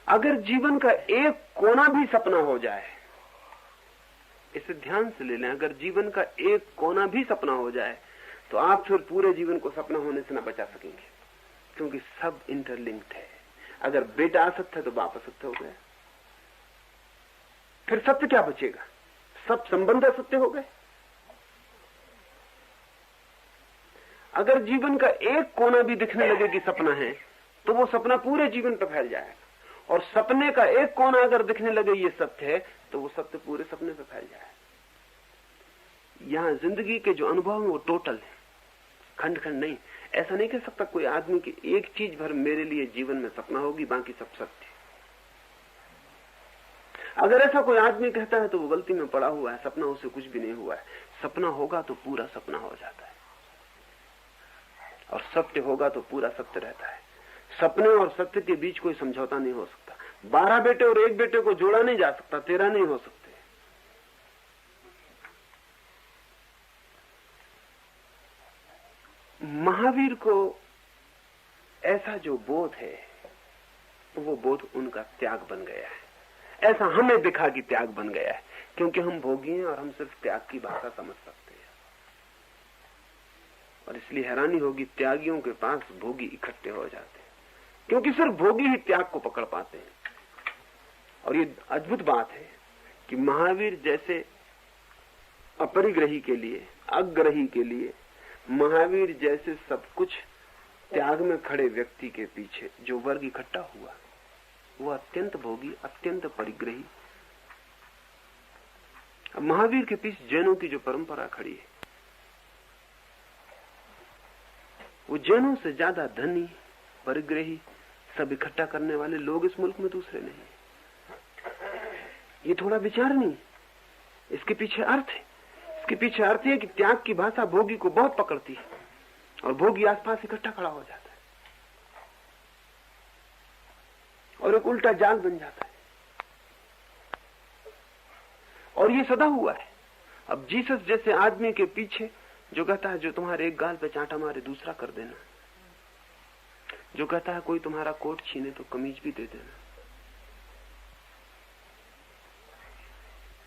A: अगर जीवन का एक कोना भी सपना हो जाए, इसे ध्यान से ले लें, अगर जीवन का एक कोना भी सपना हो जाए तो आप फिर पूरे जीवन को सपना होने से ना बचा सकेंगे, क्योंकि सब इंटरलिंक्ड है। अगर बेटा असत्य है तो बाप असत्य हो गया, फिर सत्य क्या बचेगा? सब संबंध असत्य हो गए। अगर जीवन का एक कोना भी दिखने लगे कि सपना है तो वो सपना पूरे जीवन पर फैल जाएगा, और सपने का एक कोना अगर दिखने लगे ये सत्य है तो वो सत्य पूरे सपने पर फैल जाएगा। यहां जिंदगी के जो अनुभव है वो टोटल है, खंड खंड नहीं। ऐसा नहीं कह सकता कोई आदमी की एक चीज भर मेरे लिए जीवन में सपना होगी, बाकी सब सत्य। अगर ऐसा कोई आदमी कहता है तो वो गलती में पड़ा हुआ है, सपना उसे कुछ भी नहीं हुआ है। सपना होगा तो पूरा सपना हो जाता है, और सत्य होगा तो पूरा सत्य रहता है। सपने और सत्य के बीच कोई समझौता नहीं हो सकता। 12 बेटे और एक बेटे को जोड़ा नहीं जा सकता, 13 नहीं हो सकते। महावीर को ऐसा जो बोध है वो बोध उनका त्याग बन गया है। ऐसा हमें दिखा कि त्याग बन गया है, क्योंकि हम भोगी हैं और हम सिर्फ त्याग की भाषा समझ सकते हैं। और इसलिए हैरानी होगी, त्यागियों के पास भोगी इकट्ठे हो जाते हैं, क्योंकि सिर्फ भोगी ही त्याग को पकड़ पाते हैं। और ये अद्भुत बात है कि महावीर जैसे अपरिग्रही के लिए, अग्रही के लिए, महावीर जैसे सब कुछ त्याग में खड़े व्यक्ति के पीछे जो वर्ग इकट्ठा हुआ वो अत्यंत भोगी, अत्यंत परिग्रही। अब महावीर के पीछे जैनों की जो परंपरा खड़ी है, वो जैनों से ज्यादा धनी, परिग्रही, सब इकट्ठा करने वाले लोग इस मुल्क में दूसरे नहीं। ये थोड़ा विचार नहीं, इसके पीछे अर्थ है। इसके पीछे अर्थ है कि त्याग की भाषा भोगी को बहुत पकड़ती है और भोगी आसपास इकट्ठा खड़ा हो जाता है और एक उल्टा जाल बन जाता है। और ये सदा हुआ है। अब जीसस जैसे आदमी के पीछे जो कहता है जो तुम्हारे एक गाल पे चांटा मारे दूसरा कर देना, जो कहता है कोई तुम्हारा कोट छीने तो कमीज भी दे देना,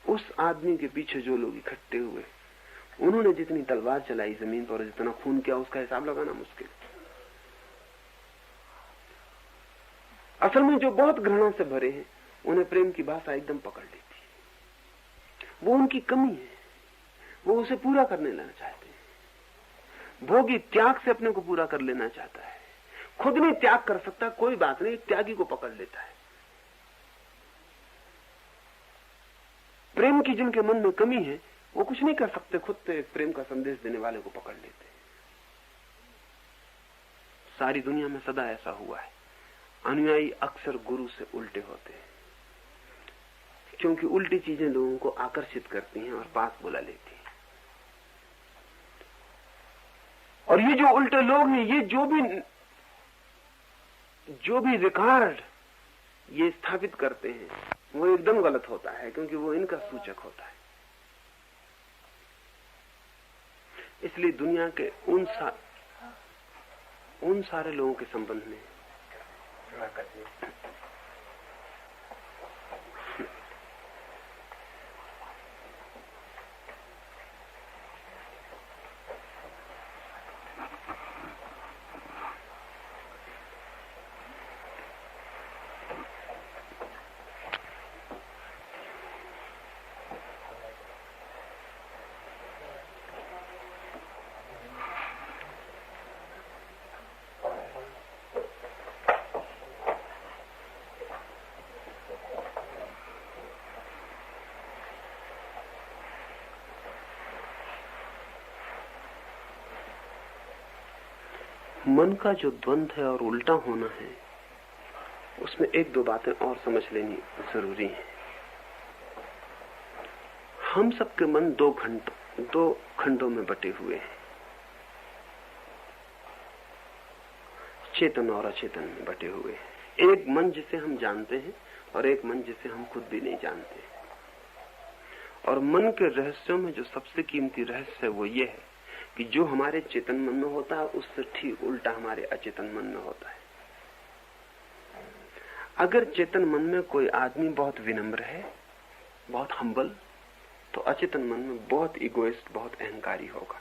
A: उस आदमी के पीछे जो लोग इकट्ठे हुए, उन्होंने जितनी तलवार चलाई जमीन पर और जितना खून किया उसका हिसाब लगाना मुश्किल। असल में जो बहुत घृणा से भरे हैं उन्हें प्रेम की भाषा एकदम पकड़ लेती है। वो उनकी कमी है, वो उसे पूरा करने लेना चाहते हैं। भोगी त्याग से अपने को पूरा कर लेना चाहता है, खुद नहीं त्याग कर सकता, कोई बात नहीं, त्यागी को पकड़ लेता है। प्रेम की जिनके मन में कमी है वो कुछ नहीं कर सकते, खुद से प्रेम का संदेश देने वाले को पकड़ लेते हैं। सारी दुनिया में सदा ऐसा हुआ है। अनुयायी अक्सर गुरु से उल्टे होते हैं, क्योंकि उल्टी चीजें लोगों को आकर्षित करती हैं और पास बुला लेती हैं। और ये जो उल्टे लोग हैं, ये जो भी रिकॉर्ड ये स्थापित करते हैं वो एकदम गलत होता है, क्योंकि वो इनका सूचक होता है। इसलिए दुनिया के उन सारे लोगों के संबंध में मन का जो द्वंद है और उल्टा होना है, उसमें एक दो बातें और समझ लेनी जरूरी है। हम सबके मन दो खंडों में बटे हुए हैं, चेतन और अचेतन में बटे हुए हैं। एक मन जिसे हम जानते हैं और एक मन जिसे हम खुद भी नहीं जानते। और मन के रहस्यों में जो सबसे कीमती रहस्य है वो ये है कि जो हमारे चेतन मन में होता है उससे ठीक उल्टा हमारे अचेतन मन में होता है। अगर चेतन मन में कोई आदमी बहुत विनम्र है, बहुत हम्बल, तो अचेतन मन में बहुत इगोइस्ट, बहुत अहंकारी होगा।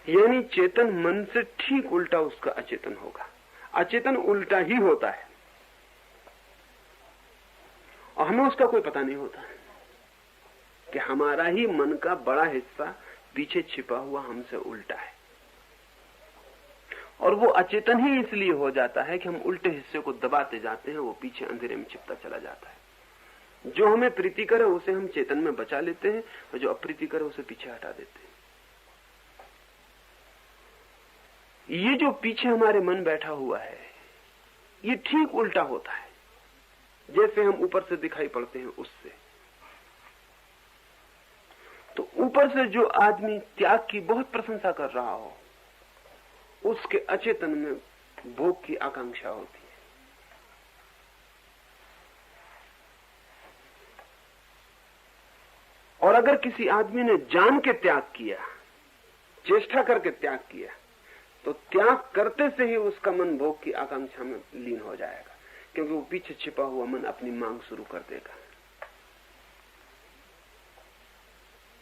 A: यानी चेतन मन से ठीक उल्टा उसका अचेतन होगा। अचेतन उल्टा ही होता है और हमें उसका कोई पता नहीं होता कि हमारा ही मन का बड़ा हिस्सा पीछे छिपा हुआ हमसे उल्टा है। और वो अचेतन ही इसलिए हो जाता है कि हम उल्टे हिस्से को दबाते जाते हैं, वो पीछे अंधेरे में छिपता चला जाता है। जो हमें प्रीति करे उसे हम चेतन में बचा लेते हैं और जो अप्रीति करे उसे पीछे हटा देते हैं। ये जो पीछे हमारे मन बैठा हुआ है ये ठीक उल्टा होता है जैसे हम ऊपर से दिखाई पड़ते हैं उससे। तो ऊपर से जो आदमी त्याग की बहुत प्रशंसा कर रहा हो उसके अचेतन में भोग की आकांक्षा होती है। और अगर किसी आदमी ने जान के त्याग किया, चेष्टा करके त्याग किया, तो त्याग करते से ही उसका मन भोग की आकांक्षा में लीन हो जाएगा, क्योंकि वो पीछे छिपा हुआ मन अपनी मांग शुरू कर देगा।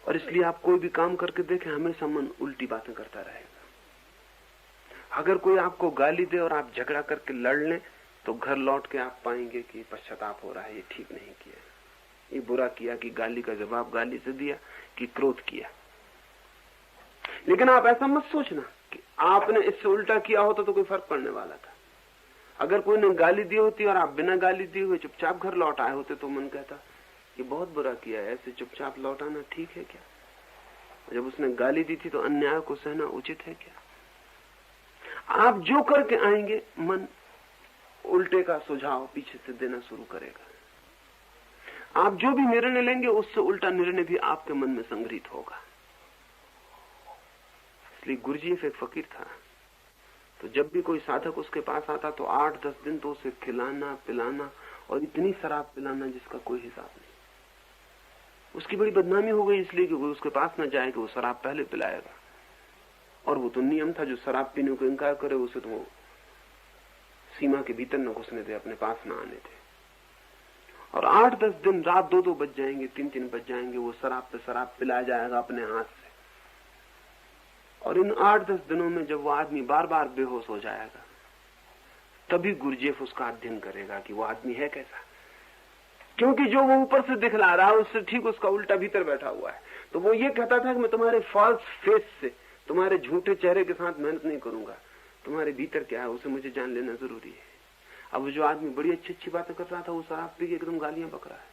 A: और इसलिए आप कोई भी काम करके देखें, हमेशा मन उल्टी बातें करता रहेगा। अगर कोई आपको गाली दे और आप झगड़ा करके लड़ लें तो घर लौट के आप पाएंगे कि पश्चाताप हो रहा है, ये ठीक नहीं किया, ये बुरा किया कि गाली का जवाब गाली से दिया कि क्रोध किया। लेकिन आप ऐसा मत सोचना कि आपने इससे उल्टा किया होता तो कोई फर्क पड़ने वाला था। अगर कोई ने गाली दी होती और आप बिना गाली दिए हुए चुपचाप घर लौट आए होते तो मन कहता कि बहुत बुरा किया है, ऐसे चुपचाप लौट आना ठीक है क्या? जब उसने गाली दी थी तो अन्याय को सहना उचित है क्या? आप जो करके आएंगे मन उल्टे का सुझाव पीछे से देना शुरू करेगा। आप जो भी निर्णय लेंगे उससे उल्टा निर्णय भी आपके मन में संग्रहित होगा। इसलिए गुरुजीएफ एक फकीर था, तो जब भी कोई साधक उसके पास आता तो 8-10 दिन तो उसे खिलाना पिलाना और इतनी शराब पिलाना जिसका कोई हिसाब नहीं। उसकी बड़ी बदनामी हो गई इसलिए कि वो उसके पास न जाए कि वो शराब पहले पिलाएगा। और वो तो नियम था, जो शराब पीने को इनकार करे उसे तो सीमा के भीतर न घुसने दे, अपने पास न आने दे। और 8-10 दिन रात 2-2 बज जाएंगे, 3-3 बज जाएंगे, वो शराब पे शराब पिलाया जाएगा अपने हाथ से। और इन 8-10 दिनों में जब वो आदमी बार बार बेहोश हो जाएगा तभी गुरुजीएफ उसका अध्ययन करेगा कि वो आदमी है कैसा। क्योंकि जो वो ऊपर से दिखला रहा है उससे ठीक उसका उल्टा भीतर बैठा हुआ है। तो वो ये कहता था कि मैं तुम्हारे फॉल्स फेस से, तुम्हारे झूठे चेहरे के साथ मेहनत नहीं करूंगा, तुम्हारे भीतर क्या है उसे मुझे जान लेना जरूरी है। अब जो आदमी बड़ी अच्छी अच्छी बातें कर रहा था वो शराब पी के एकदम गालियां बक रहा है।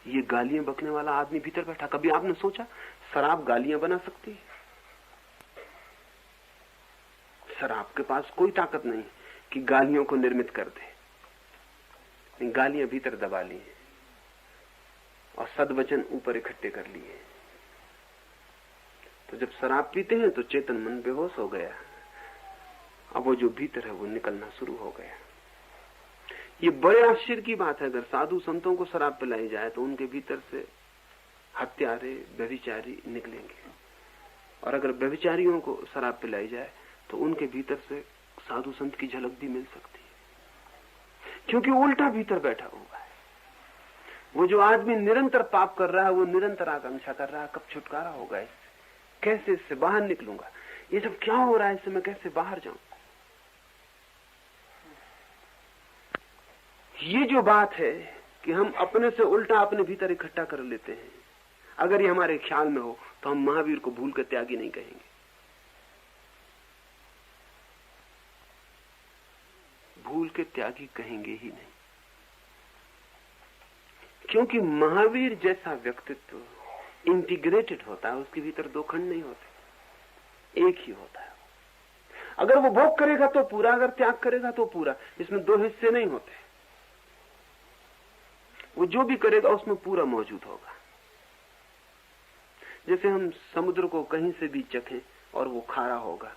A: ये गालियां बकने वाला आदमी भीतर बैठा। कभी आपने सोचा शराब गालियां बना सकती है? शराब के पास कोई ताकत नहीं कि गालियों को निर्मित कर दे। गालियां भीतर दबा ली है और सद्वचन ऊपर इकट्ठे कर लिए। तो जब शराब पीते हैं तो चेतन मन बेहोश हो गया, अब वो जो भीतर है वो निकलना शुरू हो गया। ये बड़े आश्चर्य की बात है। अगर साधु संतों को शराब पिलाई जाए तो उनके भीतर से हत्यारे व्यभिचारी निकलेंगे, और अगर व्यभिचारियों को शराब पिलाई जाए तो उनके भीतर से साधु संत की झलक भी मिल सकती है, क्योंकि उल्टा भीतर बैठा हुआ है। वो जो आदमी निरंतर पाप कर रहा है वो निरंतर आकांक्षा कर रहा है कब छुटकारा होगा इससे, कैसे इससे बाहर निकलूंगा, ये सब क्या हो रहा है, इससे मैं कैसे बाहर जाऊं। ये जो बात है कि हम अपने से उल्टा अपने भीतर इकट्ठा कर लेते हैं, अगर ये हमारे ख्याल में हो तो हम महावीर को भूल कर त्यागी नहीं कहेंगे। भूल के त्यागी कहेंगे ही नहीं, क्योंकि महावीर जैसा व्यक्तित्व इंटीग्रेटेड होता है, उसके भीतर दो खंड नहीं होते, एक ही होता है। अगर वो भोग करेगा तो पूरा, अगर त्याग करेगा तो पूरा, इसमें दो हिस्से नहीं होते। वो जो भी करेगा उसमें पूरा मौजूद होगा। जैसे हम समुद्र को कहीं से भी चखें और वो खारा होगा,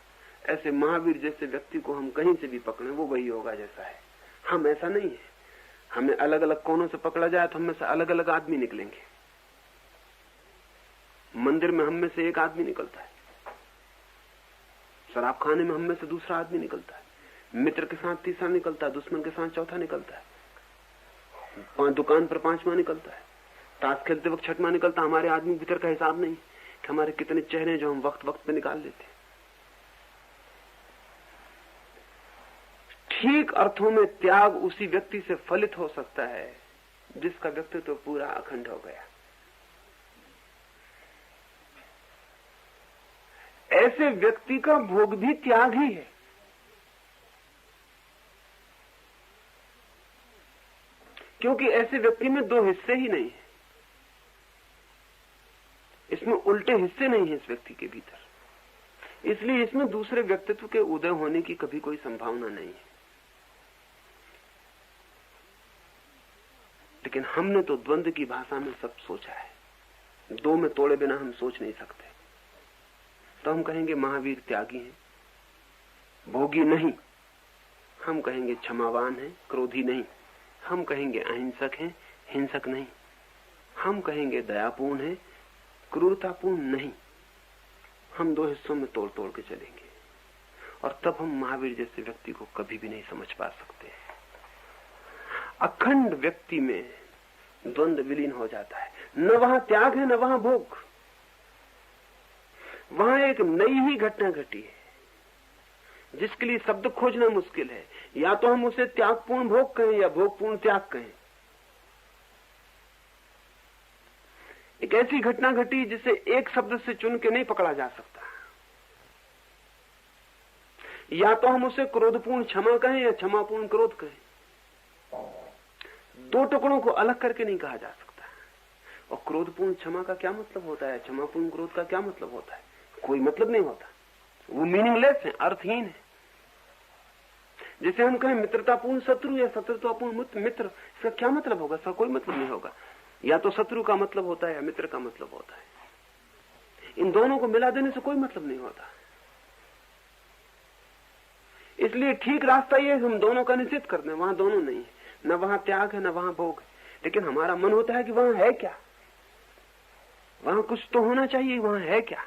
A: ऐसे महावीर जैसे व्यक्ति को हम कहीं से भी पकड़ें वो वही होगा जैसा है। हम ऐसा नहीं है, हमें अलग अलग कोनों से पकड़ा जाए तो हम में से अलग अलग आदमी निकलेंगे। मंदिर में हम में से एक आदमी निकलता है, शराब खाने में हम में से दूसरा आदमी निकलता है, मित्र के साथ तीसरा निकलता है, दुश्मन के साथ चौथा निकलता है, दुकान पर पांचवा निकलता है, ताश खेलते वक्त छठवां निकलता। हमारे आदमी भीतर का हिसाब नहीं कि हमारे कितने चेहरे जो हम वक्त वक्त पे निकाल लेते। ठीक अर्थों में त्याग उसी व्यक्ति से फलित हो सकता है जिसका व्यक्तित्व तो पूरा अखंड हो गया। ऐसे व्यक्ति का भोग भी त्याग ही है। क्योंकि ऐसे व्यक्ति में दो हिस्से ही नहीं है, इसमें उल्टे हिस्से नहीं है इस व्यक्ति के भीतर, इसलिए इसमें दूसरे व्यक्तित्व के उदय होने की कभी कोई संभावना नहीं है। लेकिन हमने तो द्वंद्व की भाषा में सब सोचा है, दो में तोड़े बिना हम सोच नहीं सकते। तो हम कहेंगे महावीर त्यागी हैं, भोगी नहीं। हम कहेंगे क्षमावान हैं, क्रोधी नहीं। हम कहेंगे अहिंसक हैं, हिंसक नहीं। हम कहेंगे दयापूर्ण हैं, क्रूरतापूर्ण नहीं। हम दो हिस्सों में तोड़ तोड़ के चलेंगे और तब हम महावीर जैसे व्यक्ति को कभी भी नहीं समझ पा सकते। अखंड व्यक्ति में द्वंद्व विलीन हो जाता है, न वहां त्याग है न वहां भोग। वहां एक नई ही घटना घटी है जिसके लिए शब्द खोजना मुश्किल है। या तो हम उसे त्यागपूर्ण भोग कहें या भोगपूर्ण त्याग कहें। एक ऐसी घटना घटी जिसे एक शब्द से चुन के नहीं पकड़ा जा सकता। या तो हम उसे क्रोधपूर्ण क्षमा कहें या क्षमापूर्ण क्रोध कहें। दो टुकड़ों को अलग करके नहीं कहा जा सकता। और क्रोधपूर्ण क्षमा का क्या मतलब होता है, क्षमापूर्ण क्रोध का क्या मतलब होता है? कोई मतलब नहीं होता, वो मीनिंगलेस है, अर्थहीन है। जैसे हम कहें मित्रतापूर्ण शत्रु या शत्रुतापूर्ण मित्र, इसका क्या मतलब होगा? इसका कोई मतलब नहीं होगा। या तो शत्रु का मतलब होता है या मित्र का मतलब होता है। इन दोनों को मिला देने से कोई मतलब नहीं होता। इसलिए ठीक रास्ता ये हम दोनों का निषेध कर दें। वहां दोनों नहीं है, न वहां त्याग है न वहां भोग है। लेकिन हमारा मन होता है कि वहां है क्या, वहां कुछ तो होना चाहिए, वहां है क्या?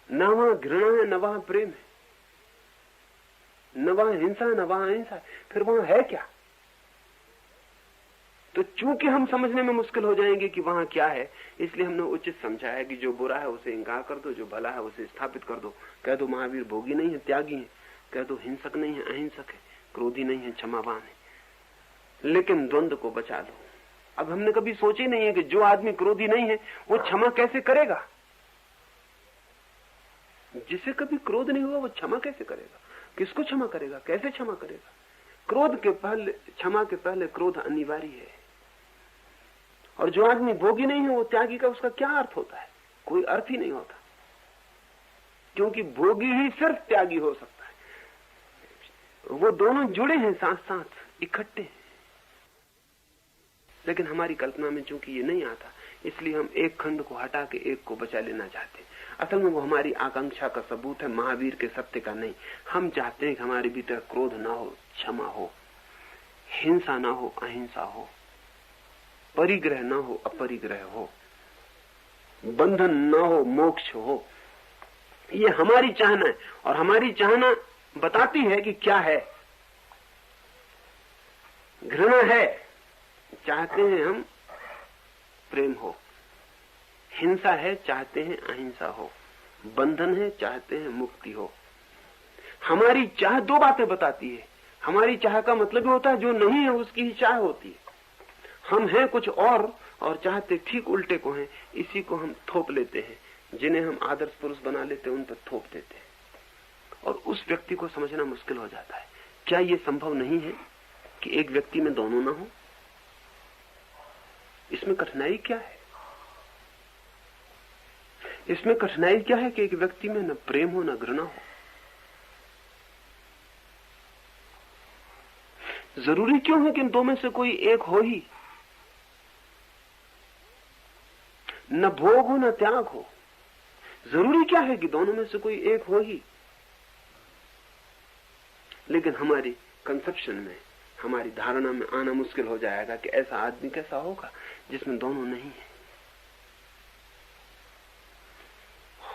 A: न वहां घृणा है न वहां प्रेम है, न वहां हिंसा है न वहां अहिंसा है, फिर वहां है क्या? तो चूंकि हम समझने में मुश्किल हो जाएंगे कि वहां क्या है, इसलिए हमने उचित समझा है कि जो बुरा है उसे इंकार कर दो, जो भला है उसे स्थापित कर दो। कह दो महावीर भोगी नहीं है, त्यागी है। कह दो हिंसक नहीं है, अहिंसक है, क्रोधी नहीं है, क्षमावान है। लेकिन द्वंद्व को बचा लो। अब हमने कभी सोचे नहीं है कि जो आदमी क्रोधी नहीं है वो क्षमा कैसे करेगा। जिसे कभी क्रोध नहीं हुआ वो क्षमा कैसे करेगा? किसको क्षमा करेगा? कैसे क्षमा करेगा? क्रोध के पहले, क्षमा के पहले क्रोध अनिवार्य है। और जो आदमी भोगी नहीं है वो त्यागी का उसका क्या अर्थ होता है? कोई अर्थ ही नहीं होता, क्योंकि भोगी ही सिर्फ त्यागी हो सकता है। वो दोनों जुड़े हैं, साथ साथ इकट्ठे हैं। लेकिन हमारी कल्पना में चूंकि ये नहीं आता, इसलिए हम एक खंड को हटा के एक को बचा लेना चाहते हैं। असल में वो हमारी आकांक्षा का सबूत है, महावीर के सत्य का नहीं। हम चाहते हैं कि हमारे भीतर क्रोध ना हो, क्षमा हो, हिंसा ना हो, अहिंसा हो, परिग्रह ना हो, अपरिग्रह हो, बंधन ना हो, मोक्ष हो। ये हमारी चाहना है। और हमारी चाहना बताती है कि क्या है। घृणा है, चाहते हैं हम प्रेम हो। हिंसा है, चाहते हैं अहिंसा हो। बंधन है, चाहते हैं मुक्ति हो। हमारी चाह दो बातें बताती है। हमारी चाह का मतलब होता है जो नहीं है उसकी ही चाह होती है। हम हैं कुछ और चाहते ठीक उल्टे को हैं। इसी को हम थोप लेते हैं, जिन्हें हम आदर्श पुरुष बना लेते हैं उन पर थोप देते हैं। और उस व्यक्ति को समझना मुश्किल हो जाता है। क्या ये संभव नहीं है कि एक व्यक्ति में दोनों ना हो? इसमें कठिनाई क्या है? इसमें कठिनाई क्या है कि एक व्यक्ति में न प्रेम हो न घृणा हो? जरूरी क्यों है कि इन दो में से कोई एक हो ही? न भोग हो न त्याग हो। जरूरी क्या है कि दोनों में से कोई एक हो ही? लेकिन हमारी कंसेप्शन में, हमारी धारणा में आना मुश्किल हो जाएगा कि ऐसा आदमी कैसा होगा जिसमें दोनों नहीं है।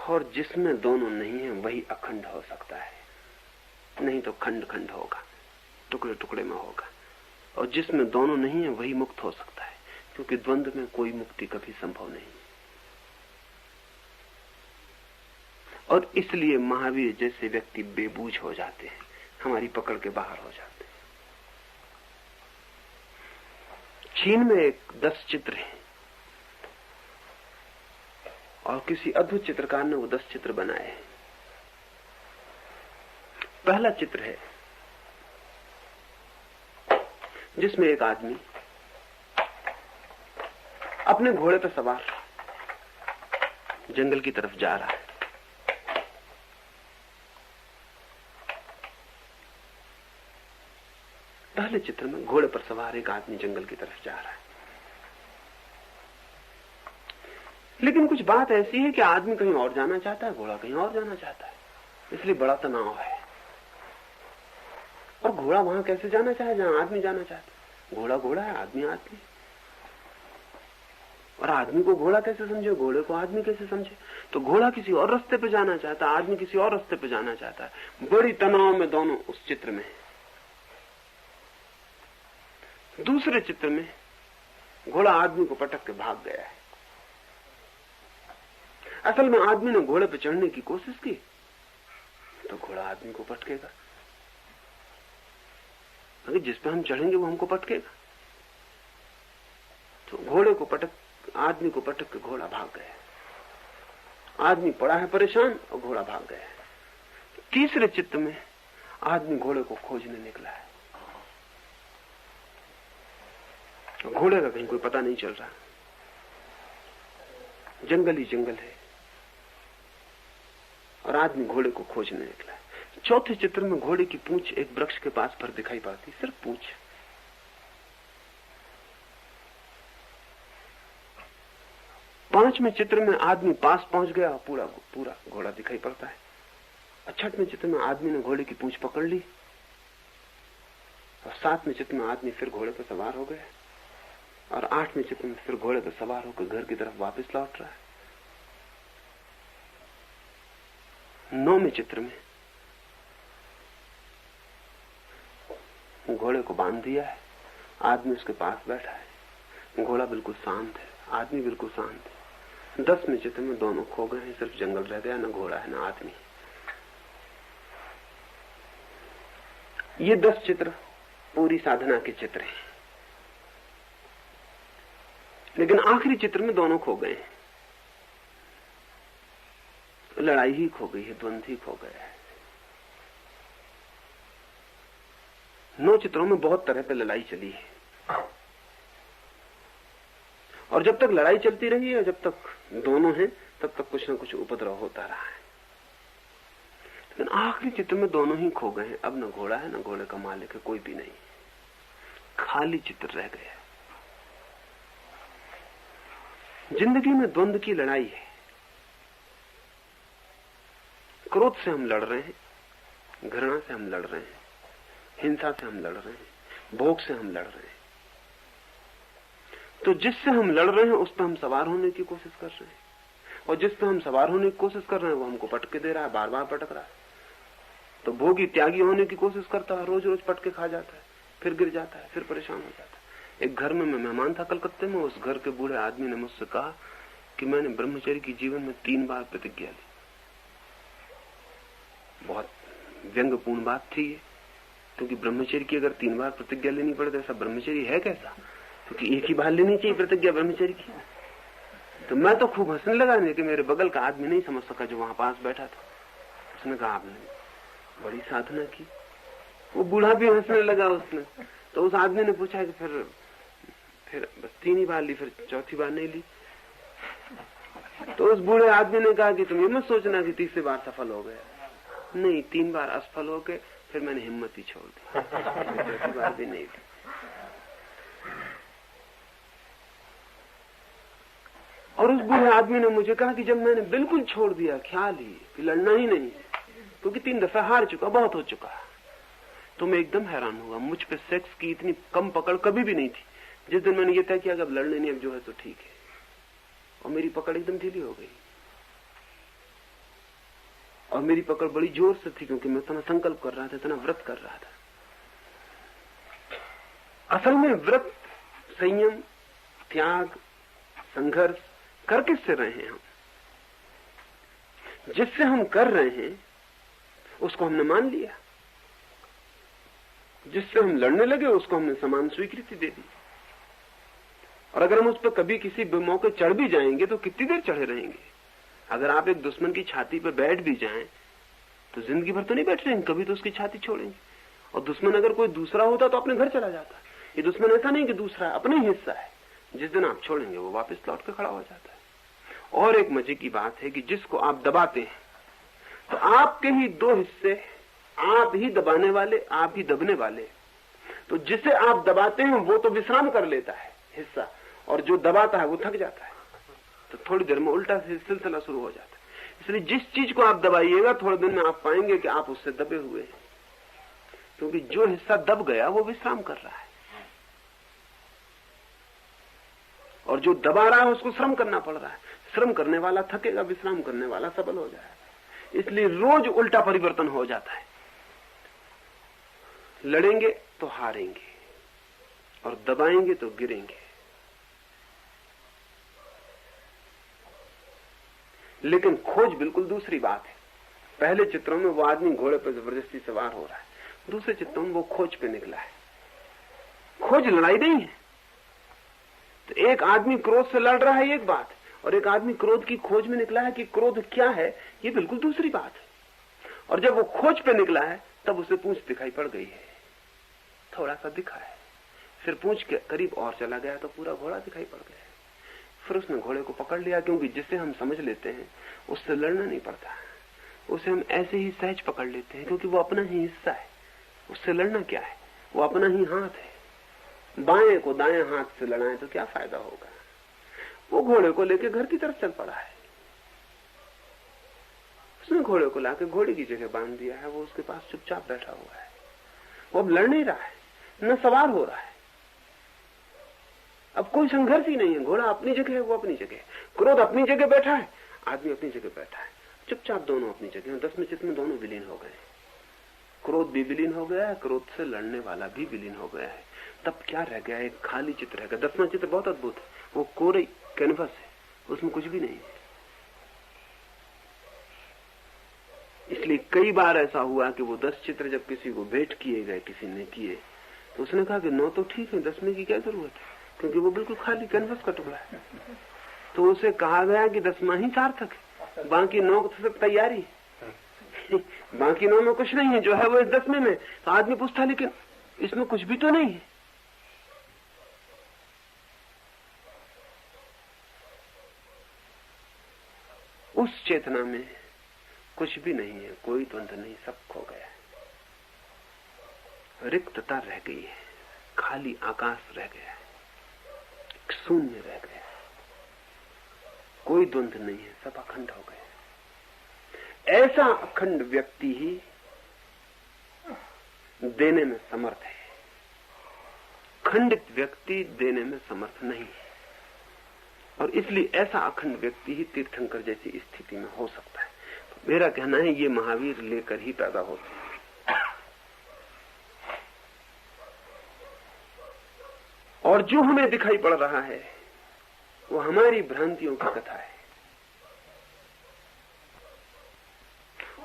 A: और जिसमें दोनों नहीं है वही अखंड हो सकता है, नहीं तो खंड खंड होगा, टुकड़े टुकड़े में होगा। और जिसमें दोनों नहीं है वही मुक्त हो सकता है, क्योंकि द्वंद्व में कोई मुक्ति कभी संभव नहीं। और इसलिए महावीर जैसे व्यक्ति बेबूझ हो जाते हैं, हमारी पकड़ के बाहर हो जाते हैं। चीन में एक 10 चित्र हैं और किसी अद्भुत चित्रकार ने वो 10 चित्र बनाए हैं। पहला चित्र है जिसमें एक आदमी अपने घोड़े पर सवार जंगल की तरफ जा रहा है। पहले चित्र में घोड़े पर सवार एक आदमी जंगल की तरफ जा रहा है, लेकिन कुछ बात ऐसी है कि आदमी कहीं और जाना चाहता है, घोड़ा कहीं और जाना चाहता है, इसलिए बड़ा तनाव है। और घोड़ा वहां कैसे जाना चाहे जहां आदमी जाना चाहता है? घोड़ा घोड़ा है, आदमी आदमी। और आदमी को घोड़ा कैसे समझे, घोड़े को आदमी कैसे समझे? तो घोड़ा किसी और रास्ते पे जाना चाहता है, आदमी किसी और रास्ते पे जाना चाहता है। बड़ी तनाव में दोनों उस चित्र में। दूसरे चित्र में घोड़ा आदमी को पटक के भाग गया है। असल में आदमी ने घोड़े पे चढ़ने की कोशिश की तो घोड़ा आदमी को पटकेगा, अगर जिस पे हम चढ़ेंगे वो हमको पटकेगा। तो घोड़े को आदमी को पटक के घोड़ा भाग गया। आदमी पड़ा है परेशान और घोड़ा भाग गया। तीसरे चित्र में आदमी घोड़े को खोजने निकला है। घोड़े का कहीं कोई पता नहीं चल रहा, जंगल ही जंगल है और आदमी घोड़े को खोजने निकला है। चौथे चित्र में घोड़े की पूंछ एक वृक्ष के पास पर दिखाई पड़ती, सिर्फ पूंछ। पांचवें चित्र में आदमी पास पहुंच गया और पूरा पूरा घोड़ा दिखाई पड़ता है। और छठवें चित्र में आदमी ने घोड़े की पूंछ पकड़ ली और सातवें चित्र में आदमी फिर घोड़े पर सवार हो गया और आठवें चित्र में फिर घोड़े पर सवार होकर घर की तरफ वापस लौट रहा है। नौवें चित्र में घोड़े को बांध दिया है, आदमी उसके पास बैठा है, घोड़ा बिल्कुल शांत है, आदमी बिल्कुल शांत है। 10वें चित्र में दोनों खो गए हैं, सिर्फ जंगल रह गया, न घोड़ा है न आदमी। ये 10 चित्र पूरी साधना के चित्र हैं, लेकिन आखिरी चित्र में दोनों खो गए हैं। लड़ाई ही खो गई है, द्वंद्व ही खो गया है। 9 चित्रों में बहुत तरह पे लड़ाई चली है और जब तक लड़ाई चलती रही है, जब तक दोनों हैं, तब तक कुछ न कुछ उपद्रव होता रहा है। लेकिन आखिरी चित्र में दोनों ही खो गए हैं। अब न घोड़ा है न घोड़े का मालिक है, कोई भी नहीं, खाली चित्र रह गया। जिंदगी में द्वंद्व की लड़ाई है। क्रोध से हम लड़ रहे हैं, घृणा से हम लड़ रहे हैं, हिंसा से हम लड़ रहे हैं, भोग से हम लड़ रहे हैं। तो जिससे हम लड़ रहे हैं उस पर हम सवार होने की कोशिश कर रहे हैं, और जिस पर हम सवार होने की कोशिश कर रहे हैं वो हमको पटके दे रहा है, बार बार पटक रहा है। तो भोगी त्यागी होने की कोशिश करता है, रोज रोज पटके खा जाता है, फिर गिर जाता है, फिर परेशान हो जाता है। एक घर में मैं मेहमान था कलकत्ते में, उस घर के बूढ़े आदमी ने मुझसे कहा कि मैंने ब्रह्मचर्य की जीवन में 3 बार प्रतिज्ञा ली। बहुत व्यंग्यपूर्ण बात थी ये, क्योंकि ब्रह्मचर्य की अगर 3 बार प्रतिज्ञा लेनी पड़े तो ऐसा ब्रह्मचर्य है कैसा? क्योंकि एक ही बार लेनी चाहिए प्रतिज्ञा ब्रह्मचर्य की। तो मैं तो खूब हंसने लगा, नहीं कि मेरे बगल का आदमी नहीं समझ सका जो वहां पास बैठा था। उसने कहा आपने बड़ी साधना की। वो बूढ़ा भी हंसने लगा। उसने तो उस आदमी ने पूछा कि फिर बस 3 ही बार ली, फिर चौथी बार नहीं ली। तो उस बूढ़े आदमी ने कहा कि तुम ये मत सोचना कि तीसरी बार सफल हो गया। नहीं, 3 बार असफल हो गए, फिर मैंने हिम्मत ही छोड़ दी, चौथी बार भी नहीं ली। और उस बूढ़े आदमी ने मुझे कहा कि जब मैंने बिल्कुल छोड़ दिया ख्याल ही कि लड़ना ही नहीं, क्योंकि 3 दफा हार चुका, बहुत हो चुका, तो मैं एकदम हैरान हुआ। मुझ पे सेक्स की इतनी कम पकड़ कभी भी नहीं थी। जिस दिन मैंने ये तय किया कि अब लड़ने नहीं, अब जो है तो ठीक है, और मेरी पकड़ एकदम ढीली हो गई। और मेरी पकड़ बड़ी जोर से थी, क्योंकि मैं इतना संकल्प कर रहा था, इतना व्रत कर रहा था। असल में व्रत, संयम, त्याग, संघर्ष कर किससे रहे हैं हम? जिससे हम कर रहे हैं उसको हमने मान लिया, जिससे हम लड़ने लगे उसको हमने समान स्वीकृति दे दी। और अगर हम उस पर कभी किसी मौके चढ़ भी जाएंगे तो कितनी देर चढ़े रहेंगे? अगर आप एक दुश्मन की छाती पर बैठ भी जाएं तो जिंदगी भर तो नहीं बैठ रहेंगे, कभी तो उसकी छाती छोड़ेंगे। और दुश्मन अगर कोई दूसरा होता तो अपने घर चला जाता। ये दुश्मन ऐसा नहीं कि दूसरा, अपना ही हिस्सा है। जिस दिन आप छोड़ेंगे वो वापस लौट के खड़ा हो जाता है। और एक मजे की बात है कि जिसको आप दबाते हैं तो आपके ही दो हिस्से, आप ही दबाने वाले, आप ही दबने वाले। तो जिसे आप दबाते हैं वो तो विश्राम कर लेता है हिस्सा, और जो दबाता है वो थक जाता है। तो थोड़ी देर में उल्टा सिलसिला शुरू हो जाता है। इसलिए जिस चीज को आप दबाइएगा थोड़े दिन में आप पाएंगे कि आप उससे दबे हुए हैं, क्योंकि जो हिस्सा दब गया वो विश्राम कर रहा है, और जो दबा रहा है उसको श्रम करना पड़ रहा है। श्रम करने वाला थकेगा, विश्राम करने वाला सबल हो जाएगा। इसलिए रोज उल्टा परिवर्तन हो जाता है। लड़ेंगे तो हारेंगे, और दबाएंगे तो गिरेंगे। लेकिन खोज बिल्कुल दूसरी बात है। पहले चित्रों में वो आदमी घोड़े पर जबरदस्ती सवार हो रहा है, दूसरे चित्रों में वो खोज पे निकला है। खोज लड़ाई नहीं है। तो एक आदमी क्रोध से लड़ रहा है एक बात, और एक आदमी क्रोध की खोज में निकला है कि क्रोध क्या है, ये बिल्कुल दूसरी बात है। और जब वो खोज पे निकला है तब उसे पूंछ दिखाई पड़ गई है, थोड़ा सा दिखा है, फिर पूंछ के करीब और चला गया तो पूरा घोड़ा दिखाई पड़ गया। फिर उसने घोड़े को पकड़ लिया, क्योंकि जिसे हम समझ लेते हैं उससे लड़ना नहीं पड़ता, उसे हम ऐसे ही सहज पकड़ लेते हैं, क्योंकि वो अपना ही हिस्सा है। उससे लड़ना क्या है, वो अपना ही हाथ है। बाएं को दाएं हाथ से लड़ाएं तो क्या फायदा होगा? वो घोड़े को लेकर घर की तरफ चल पड़ा है। उसने घोड़े को लाकर घोड़े की जगह बांध दिया है, वो उसके पास चुपचाप बैठा हुआ है। वो अब लड़ नहीं रहा है, न सवार हो रहा है। अब कोई संघर्ष ही नहीं है। घोड़ा अपनी जगह है, वो अपनी जगह है। क्रोध अपनी जगह बैठा है, आदमी अपनी जगह बैठा है। चुपचाप दोनों अपनी जगह, 10 में चित्त में दोनों विलीन हो गए। क्रोध भी विलीन हो गया है, क्रोध से लड़ने वाला भी विलीन हो गया है। तब क्या रह गया? एक खाली चित्र रह गया। 10वां चित्र बहुत अद्भुत है, वो कोरे कैनवस है, उसमें कुछ भी नहीं है। इसलिए कई बार ऐसा हुआ कि वो 10 चित्र जब किसी को भेंट किए गए, किसी ने किए, तो उसने कहा कि 9 तो ठीक है, 10वें की क्या जरूरत है, क्योंकि वो बिल्कुल खाली कैनवस का टुकड़ा है। तो उसे कहा गया कि 10वां ही सार्थक है, बाकी 9 तो सब तैयारी है। बाकी 9 में कुछ नहीं है, जो है वो इस 10वें में। तो आदमी पूछता लेकिन इसमें कुछ भी तो नहीं है। उस चेतना में कुछ भी नहीं है, कोई द्वंद्व नहीं, सब खो गया है। रिक्तता रह गई है, खाली आकाश रह गया है, शून्य रह गया है, कोई द्वंद्व नहीं है, सब अखंड हो गया। ऐसा अखंड व्यक्ति ही देने में समर्थ है। खंडित व्यक्ति देने में समर्थ नहीं है, और इसलिए ऐसा अखंड व्यक्ति ही तीर्थंकर जैसी स्थिति में हो सकता है। तो मेरा कहना है ये महावीर लेकर ही पैदा होते हैं। और जो हमें दिखाई पड़ रहा है वो हमारी भ्रांतियों की कथा है,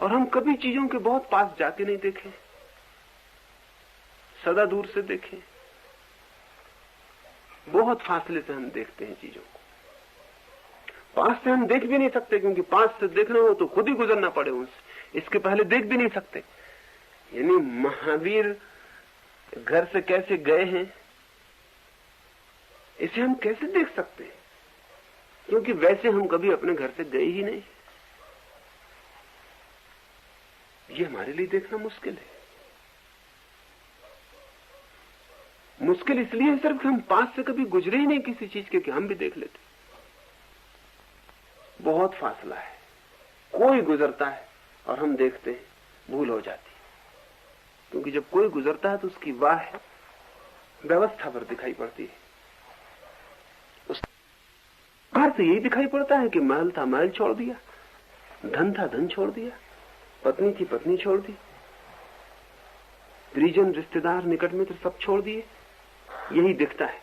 A: और हम कभी चीजों के बहुत पास जाके नहीं देखें, सदा दूर से देखें। बहुत फासले से हम देखते हैं चीजों को, पास से हम देख भी नहीं सकते, क्योंकि पास से देखना हो तो खुद ही गुजरना पड़े उनसे, इसके पहले देख भी नहीं सकते। यानी महावीर घर से कैसे गए हैं इसे हम कैसे देख सकते हैं, क्योंकि वैसे हम कभी अपने घर से गए ही नहीं। ये हमारे लिए देखना मुश्किल है। मुश्किल इसलिए है सिर्फ कि हम पास से कभी गुजरे ही नहीं किसी चीज के कि हम भी देख लेते। बहुत फासला है, कोई गुजरता है और हम देखते हैं, भूल हो जाती। क्योंकि जब कोई गुजरता है तो उसकी वाह व्यवस्था पर दिखाई पड़ती है। उस बाहर से यही दिखाई पड़ता है कि महल था महल छोड़ दिया, धन था धन छोड़ दिया, पत्नी थी पत्नी छोड़ दी, परिजन रिश्तेदार निकट मित्र सब छोड़ दिए। यही दिखता है,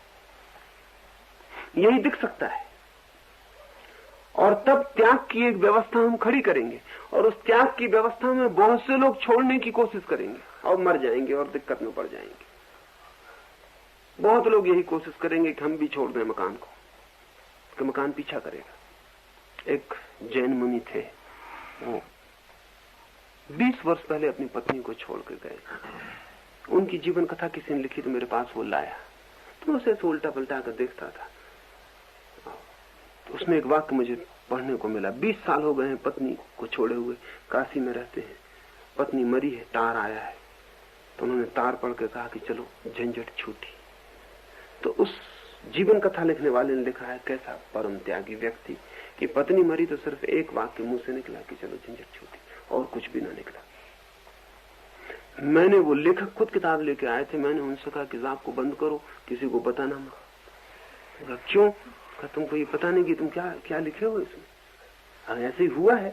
A: यही दिख सकता है। और तब त्याग की एक व्यवस्था हम खड़ी करेंगे और उस त्याग की व्यवस्था में बहुत से लोग छोड़ने की कोशिश करेंगे और मर जाएंगे और दिक्कत में पड़ जाएंगे। बहुत लोग यही कोशिश करेंगे कि हम भी छोड़ दें मकान को, कि मकान पीछा करेगा। एक जैन मुनि थे, वो 20 वर्ष पहले अपनी पत्नी को छोड़ कर गए। उनकी जीवन कथा किसी ने लिखी तो मेरे पास वो लाया, तो मैं उसे उल्टा पलटा कर देखता था। तो उसमें एक वाक्य मुझे पढ़ने को मिला। 20 साल हो गए हैं पत्नी को छोड़े हुए, काशी में रहते हैं, पत्नी मरी है, तार आया है। तो उन्होंने तार पढ़ के कहा कि चलो झंझट छूटी। तो उस जीवन कथा लिखने वाले ने लिखा है, कैसा परम त्यागी व्यक्ति कि पत्नी मरी तो सिर्फ एक वाक्य मुंह से निकला कि चलो झंझट छूटी, और कुछ भी ना निकला। मैंने वो लेखक खुद किताब लेके आए थे, मैंने उनसे कहा कि आपको बंद करो, किसी को बताना मत। क्यों? तुमको ये पता नहीं कि तुम क्या क्या लिखे हो इसमें? हाँ, ऐसे ही हुआ है।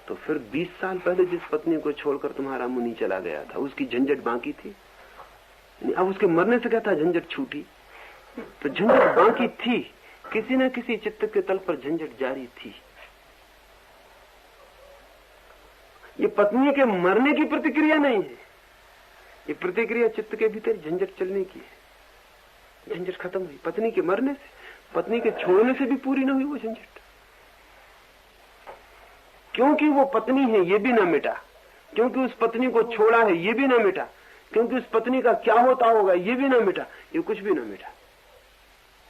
A: तो फिर 20 साल पहले जिस पत्नी को छोड़कर तुम्हारा मुनि चला गया था, उसकी झंझट बाकी थी। अब उसके मरने से क्या था झंझट छूटी? तो झंझट बाकी थी, किसी न किसी चित्त के तल पर झंझट जारी थी। ये पत्नी के मरने की प्रतिक्रिया नहीं है, ये प्रतिक्रिया चित्त के भीतर झंझट चलने की है। झंझट खत्म हुई पत्नी के मरने से, पत्नी के छोड़ने से भी पूरी ना हुई वो झंझट। क्योंकि वो पत्नी है ये भी ना मिटा, क्योंकि उस पत्नी को छोड़ा है ये भी ना मिटा, क्योंकि उस पत्नी का क्या होता होगा ये भी ना मिटा, ये कुछ भी ना मिटा।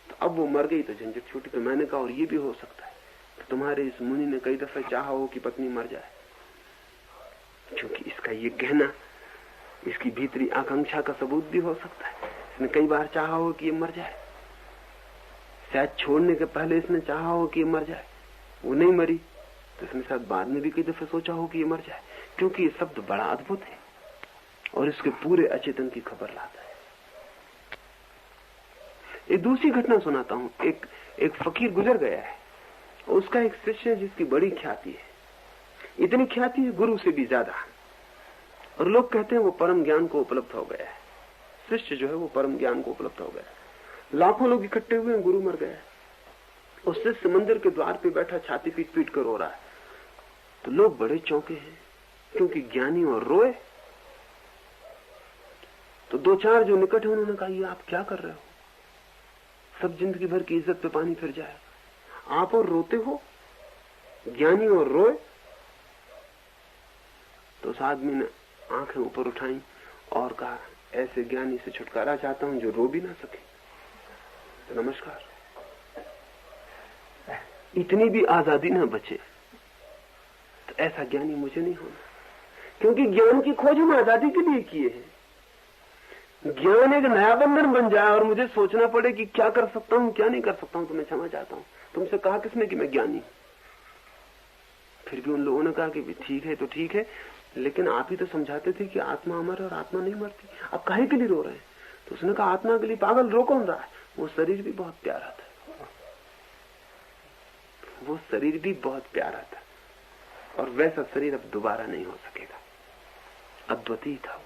A: तो अब वो मर गई तो झंझट छूटी। तो मैंने कहा और ये भी हो सकता है तो तुम्हारे इस मुनि ने कई दफे चाहा हो कि पत्नी मर जाए, क्योंकि इसका ये कहना इसकी भीतरी आकांक्षा का सबूत भी हो सकता है। इसने कई बार चाहा हो कि ये मर जाए, शायद छोड़ने के पहले इसने चाहा हो कि ये मर जाए, वो नहीं मरी तो इसने शायद बाद में भी कई दफे सोचा हो कि ये मर जाए, क्योंकि ये शब्द बड़ा अद्भुत है और इसके पूरे अचेतन की खबर लाता है। एक दूसरी घटना सुनाता हूं। एक फकीर गुजर गया है, उसका एक शिष्य है जिसकी बड़ी ख्याति है, इतनी ख्याति है गुरु से भी ज्यादा, और लोग कहते हैं वो परम ज्ञान को उपलब्ध हो गया है। शिष्य जो है वो परम ज्ञान को उपलब्ध हो गया है। लाखों लोग इकट्ठे हुए हैं, गुरु मर गया है। उस शिष्य मंदिर के द्वार पे बैठा छाती पीट पीट कर रो रहा है। तो लोग बड़े चौंके हैं, क्योंकि ज्ञानी और रोए। तो 2-4 जो निकट है उन्होंने कहा ये आप क्या कर रहे हो, सब जिंदगी भर की इज्जत पे पानी फिर जाएगा, आप और रोते हो, ज्ञानी और रोए। तो उस आदमी ने आंखें ऊपर उठाई और कहा ऐसे ज्ञानी से छुटकारा चाहता हूं जो रो भी ना सके। तो नमस्कार, इतनी भी आजादी ना बचे तो ऐसा ज्ञानी मुझे नहीं होना, क्योंकि ज्ञान की खोज हम आजादी के लिए किए हैं। ज्ञान एक नया बंधन बन जाए और मुझे सोचना पड़े कि क्या कर सकता हूं क्या नहीं कर सकता हूं, तो मैं क्षमा चाहता हूं। तुमसे कहा किसने कि मैं ज्ञानी? फिर भी उन लोगों ने कहा कि ठीक है तो ठीक है, लेकिन आप ही तो समझाते थे कि आत्मा अमर है और आत्मा नहीं मरती, अब काहे के लिए रो रहे हैं? तो उसने कहा आत्मा के लिए पागल रो कौन रहा है, वो शरीर भी बहुत प्यारा था, वो शरीर भी बहुत प्यारा था, और वैसा शरीर अब दोबारा नहीं हो सकेगा, अद्वितीय था।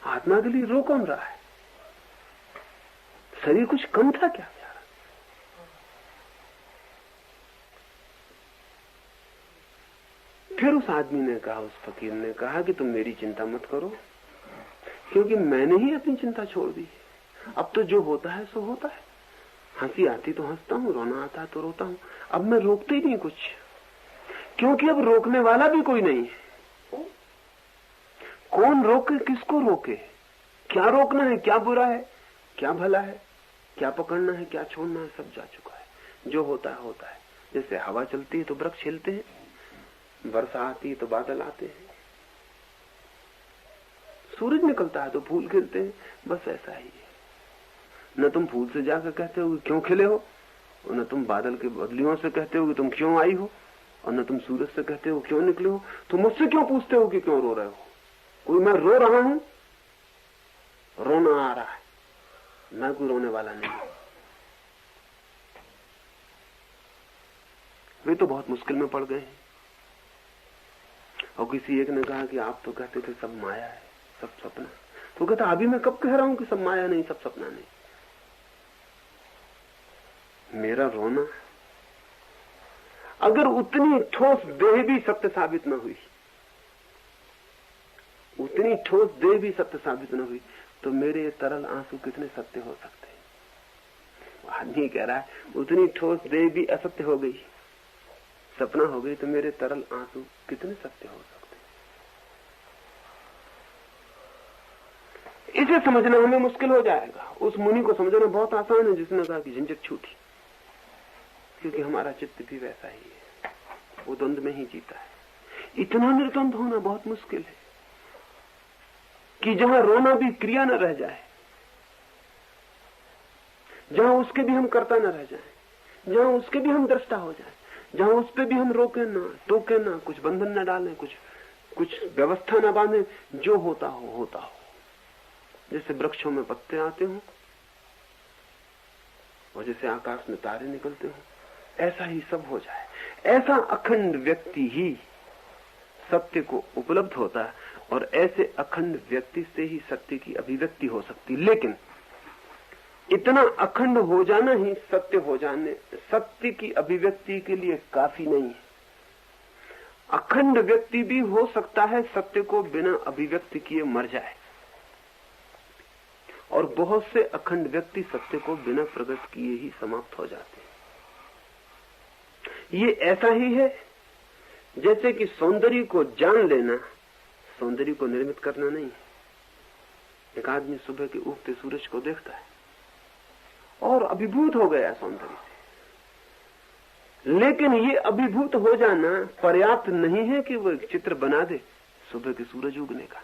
A: आत्मा के लिए रो कौन रहा है? शरीर कुछ कम था क्या? फिर उस आदमी ने कहा, उस फकीर ने कहा कि तुम मेरी चिंता मत करो, क्योंकि मैंने ही अपनी चिंता छोड़ दी। अब तो जो होता है सो होता है, हंसी आती तो हंसता हूं, रोना आता तो रोता हूं, अब मैं रोकते ही नहीं कुछ, क्योंकि अब रोकने वाला भी कोई नहीं है। कौन रोके, किसको रोके, क्या रोकना है, क्या बुरा है, क्या भला है, क्या पकड़ना है, क्या छोड़ना है, सब जा चुका है। जो होता है होता है। जैसे हवा चलती है तो वृक्ष हिलते हैं, वर्षा आती है तो बादल आते हैं, सूरज निकलता है तो फूल खिलते हैं, बस ऐसा ही है। न तुम फूल से जाकर कहते हो क्यों खिले हो, न तुम बादल के बदलियों से कहते हो कि तुम क्यों आई हो, और न तुम सूरज से कहते हो क्यों निकले हो। तो मुझसे क्यों पूछते हो कि क्यों रो रहे हो? कोई मैं रो रहा हूं, रोना आ रहा है, मैं कोई रोने वाला नहीं। वे तो बहुत मुश्किल में पड़ गए हैं। और किसी एक ने कहा कि आप तो कहते थे सब माया है, सब सपना। तो कहता अभी मैं कब कह रहा हूं कि सब माया नहीं, सब सपना नहीं। मेरा रोना, अगर उतनी ठोस देह भी सत्य साबित न हुई, उतनी ठोस देह भी सत्य साबित न हुई, तो मेरे ये तरल आंसू कितने सत्य हो सकते हैं? आदमी कह रहा है उतनी ठोस देह भी असत्य हो गई, सपना हो गई, तो मेरे तरल आंसू कितने सत्य हो सकते हैं? इसे समझना हमें मुश्किल हो जाएगा। उस मुनि को समझना बहुत आसान है जिसने कहा कि झंझट छूटी, क्योंकि हमारा चित्त भी वैसा ही है, वो द्वंद में ही जीता है। इतना निर्द्वंद होना बहुत मुश्किल है कि जहां रोना भी क्रिया न रह जाए, जहां उसके भी हम कर्ता न रह जाए, जहां उसके भी हम दृष्टा हो जाए, जहां उस पे भी हम रोके ना, टोके ना, कुछ बंधन न डालें, कुछ व्यवस्था न बांधे, जो होता हो होता हो। जैसे वृक्षों में पत्ते आते हो और जैसे आकाश में तारे निकलते हो, ऐसा ही सब हो जाए। ऐसा अखंड व्यक्ति ही सत्य को उपलब्ध होता है, और ऐसे अखंड व्यक्ति से ही सत्य की अभिव्यक्ति हो सकती। लेकिन इतना अखंड हो जाना ही सत्य हो जाने, सत्य की अभिव्यक्ति के लिए काफी नहीं है। अखंड व्यक्ति भी हो सकता है सत्य को बिना अभिव्यक्ति किए मर जाए, और बहुत से अखंड व्यक्ति सत्य को बिना प्रकट किए ही समाप्त हो जाते हैं। ये ऐसा ही है जैसे कि सौंदर्य को जान लेना सौंदर्य को निर्मित करना नहीं है। एक आदमी सुबह के उगते सूरज को देखता है और अभिभूत हो गया सौंदर्य से, लेकिन ये अभिभूत हो जाना पर्याप्त नहीं है कि वो एक चित्र बना दे सुबह के सूरज उगने का,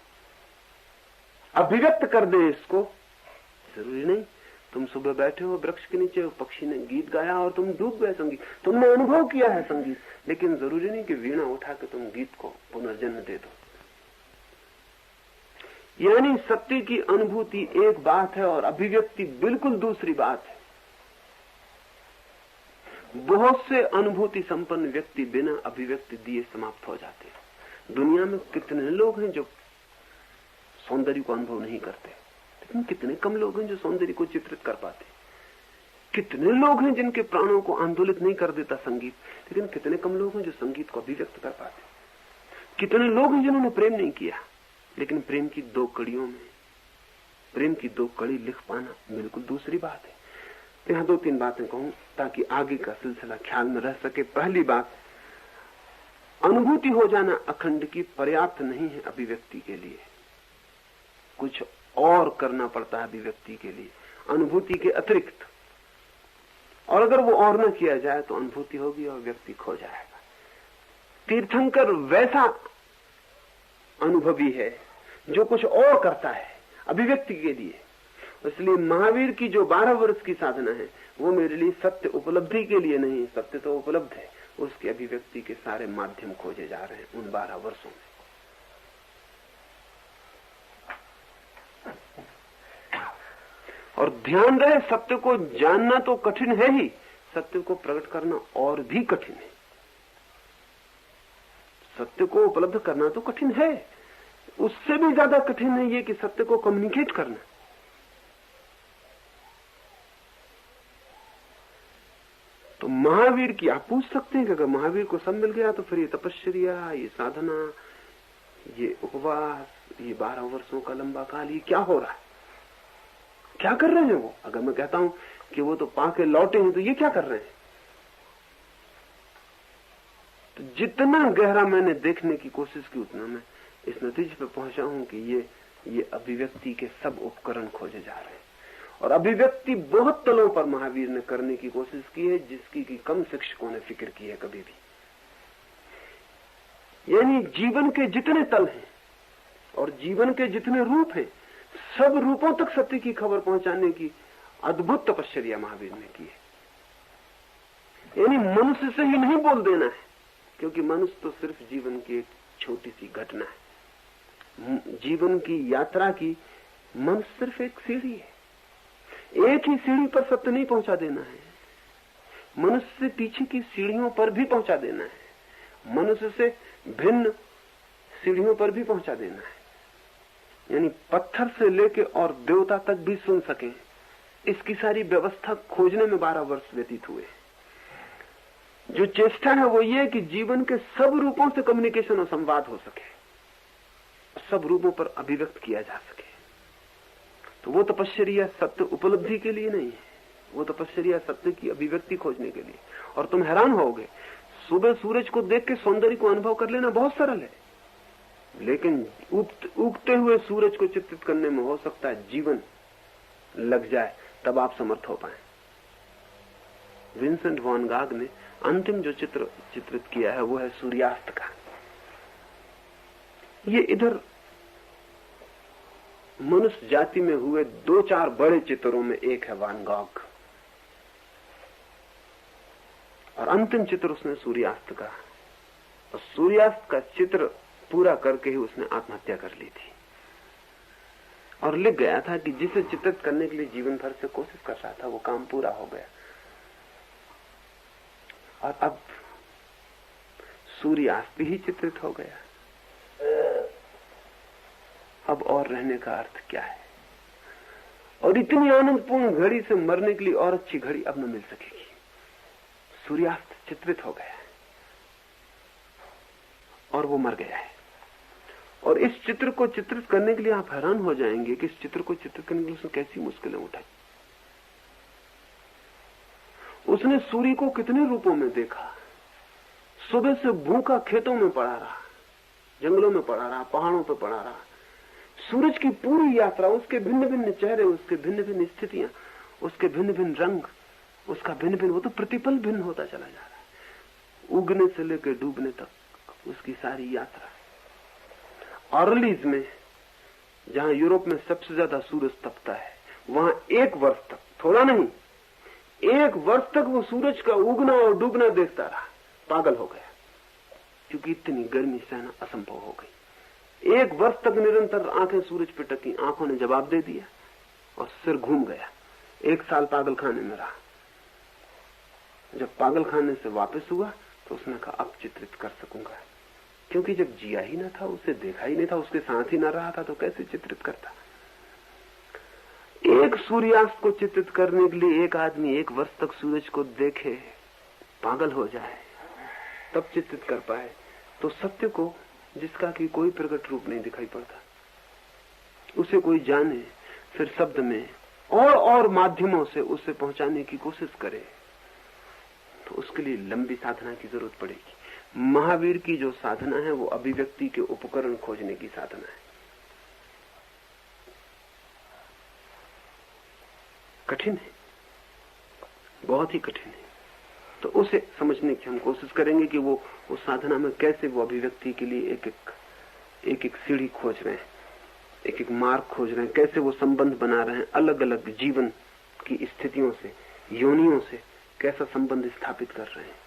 A: अभिव्यक्त कर दे इसको। जरूरी नहीं तुम सुबह बैठे हो वृक्ष के नीचे, पक्षी ने गीत गाया और तुम डूब गए संगीत, तुमने अनुभव किया है संगीत, लेकिन जरूरी नहीं कि वीणा उठा के तुम गीत को पुनर्जन्म दे दो। यानी सत्य की अनुभूति एक बात है और अभिव्यक्ति बिल्कुल दूसरी बात है। बहुत से अनुभूति संपन्न व्यक्ति बिना अभिव्यक्ति दिए समाप्त हो जाते हैं। दुनिया में कितने लोग हैं जो सौंदर्य को अनुभव नहीं करते, लेकिन कितने कम लोग हैं जो सौंदर्य को चित्रित कर पाते। कितने लोग हैं जिनके प्राणों को आंदोलित नहीं कर देता संगीत, लेकिन कितने कम लोग हैं जो संगीत को अभिव्यक्त कर पाते। कितने लोग हैं जिन्होंने प्रेम नहीं किया, लेकिन प्रेम की दो कड़ियों में प्रेम की दो कड़ी लिख पाना बिल्कुल दूसरी बात है। यहां दो तीन बातें कहूं ताकि आगे का सिलसिला ख्याल में रह सके। पहली बात, अनुभूति हो जाना अखंड की पर्याप्त नहीं है अभिव्यक्ति के लिए, कुछ और करना पड़ता है अभिव्यक्ति के लिए, अनुभूति के अतिरिक्त। और अगर वो और न किया जाए तो अनुभूति होगी और व्यक्ति खो जाएगा। तीर्थंकर वैसा अनुभवी है जो कुछ और करता है अभिव्यक्ति के लिए। इसलिए महावीर की जो 12 वर्ष की साधना है वो मेरे लिए सत्य उपलब्धि के लिए नहीं, सत्य तो उपलब्ध है, उसकी अभिव्यक्ति के सारे माध्यम खोजे जा रहे हैं उन 12 वर्षों में। और ध्यान रहे, सत्य को जानना तो कठिन है ही, सत्य को प्रकट करना और भी कठिन है। सत्य को उपलब्ध करना तो कठिन है, उससे भी ज्यादा कठिन है ये कि सत्य को कम्युनिकेट करना। तो महावीर की आप पूछ सकते हैं कि अगर महावीर को सब मिल गया तो फिर ये तपस्या, ये साधना, ये उपवास, ये 12 वर्षों का लंबा काल, ये क्या हो रहा है, क्या कर रहे हैं वो? अगर मैं कहता हूं कि वो तो पाके लौटे हैं तो ये क्या कर रहे हैं? तो जितना गहरा मैंने देखने की कोशिश की उतना मैं इस नतीजे पे पहुंचा हूं कि ये अभिव्यक्ति के सब उपकरण खोजे जा रहे हैं। और अभिव्यक्ति बहुत तलों पर महावीर ने करने की कोशिश की है जिसकी कि कम शिक्षकों ने फिक्र की है कभी भी। यानी जीवन के जितने तल हैं और जीवन के जितने रूप हैं, सब रूपों तक सत्य की खबर पहुंचाने की अद्भुत तपस्या महावीर ने की है। यानी मनुष्य से ही नहीं बोल देना है क्योंकि मनुष्य तो सिर्फ जीवन की एक छोटी सी घटना है। जीवन की यात्रा की मनुष्य सिर्फ एक सीढ़ी है। एक ही सीढ़ी पर सत्य नहीं पहुंचा देना है, मनुष्य से पीछे की सीढ़ियों पर भी पहुंचा देना है, मनुष्य से भिन्न सीढ़ियों पर भी पहुंचा देना है। यानी पत्थर से लेके और देवता तक भी सुन सके, इसकी सारी व्यवस्था खोजने में 12 वर्ष व्यतीत हुए। जो चेष्टा है वो ये कि जीवन के सब रूपों से कम्युनिकेशन और संवाद हो सके, सब रूपों पर अभिव्यक्त किया जा सके। तो वो तपस्या सत्य उपलब्धि के लिए नहीं है, वो तपस्या सत्य की अभिव्यक्ति खोजने के लिए। और तुम हैरान होगे, सुबह सूरज को देख के सौंदर्य को अनुभव कर लेना बहुत सरल है, लेकिन उगते हुए सूरज को चित्रित करने में हो सकता है जीवन लग जाए, तब आप समर्थ हो पाए। विंसेंट वैन गॉग ने अंतिम जो चित्र चित्रित किया है वो है सूर्यास्त का। ये इधर मनुष्य जाति में हुए 2-4 बड़े चित्रों में एक है वैन गॉग, और अंतिम चित्र उसने सूर्यास्त का। और सूर्यास्त का चित्र पूरा करके ही उसने आत्महत्या कर ली थी, और लिख गया था कि जिसे चित्रित करने के लिए जीवन भर से कोशिश कर रहा था वो काम पूरा हो गया। और अब सूर्यास्त ही चित्रित हो गया, अब और रहने का अर्थ क्या है? और इतनी आनंदपूर्ण घड़ी से मरने के लिए और अच्छी घड़ी अब न मिल सकेगी। सूर्यास्त चित्रित हो गया और वो मर गया है। और इस चित्र को चित्रित करने के लिए आप हैरान हो जाएंगे कि इस चित्र को चित्रित करने के लिए उसने कैसी मुश्किलें उठाई। उसने सूर्य को कितने रूपों में देखा। सुबह से भूखा खेतों में पड़ा रहा, जंगलों में पड़ा रहा, पहाड़ों पर पड़ा रहा। सूरज की पूरी यात्रा, उसके भिन्न भिन्न चेहरे, उसके भिन्न भिन्न स्थितियां, उसके भिन्न भिन्न रंग, उसका भिन्न भिन्न, वो तो प्रतिपल भिन्न होता चला जा रहा है, उगने से लेकर डूबने तक उसकी सारी यात्रा। ऑर्लीज में, जहां यूरोप में सबसे ज्यादा सूरज तपता है, वहां 1 वर्ष तक, थोड़ा नहीं 1 वर्ष तक वो सूरज का उगना और डूबना देखता रहा, पागल हो गया, क्योंकि इतनी गर्मी सहना असंभव हो गई। 1 वर्ष तक निरंतर आंखें सूरज पे टकी, आंखों ने जवाब दे दिया और सिर घूम गया। 1 साल पागल खाने में रहा। जब पागल खाने से वापस हुआ तो उसने कहा अब चित्रित कर सकूंगा, क्योंकि जब जिया ही ना था, उसे देखा ही नहीं था, उसके साथ ही ना रहा था, तो कैसे चित्रित करता। एक सूर्यास्त को चित्रित करने के लिए एक आदमी 1 वर्ष तक सूरज को देखे, पागल हो जाए, तब चित्रित कर पाए। तो सत्य को, जिसका कि कोई प्रकट रूप नहीं दिखाई पड़ता, उसे कोई जाने, फिर शब्द में और माध्यमों से उसे पहुंचाने की कोशिश करे, तो उसके लिए लंबी साधना की जरूरत पड़ेगी। महावीर की जो साधना है वो अभिव्यक्ति के उपकरण खोजने की साधना है। कठिन है, बहुत ही कठिन है। तो उसे समझने की हम कोशिश करेंगे कि वो उस साधना में कैसे वो अभिव्यक्ति के लिए एक एक सीढ़ी खोज रहे हैं, एक एक मार्ग खोज रहे हैं, कैसे वो संबंध बना रहे हैं, अलग अलग जीवन की स्थितियों से, योनियों से कैसा संबंध स्थापित कर रहे हैं।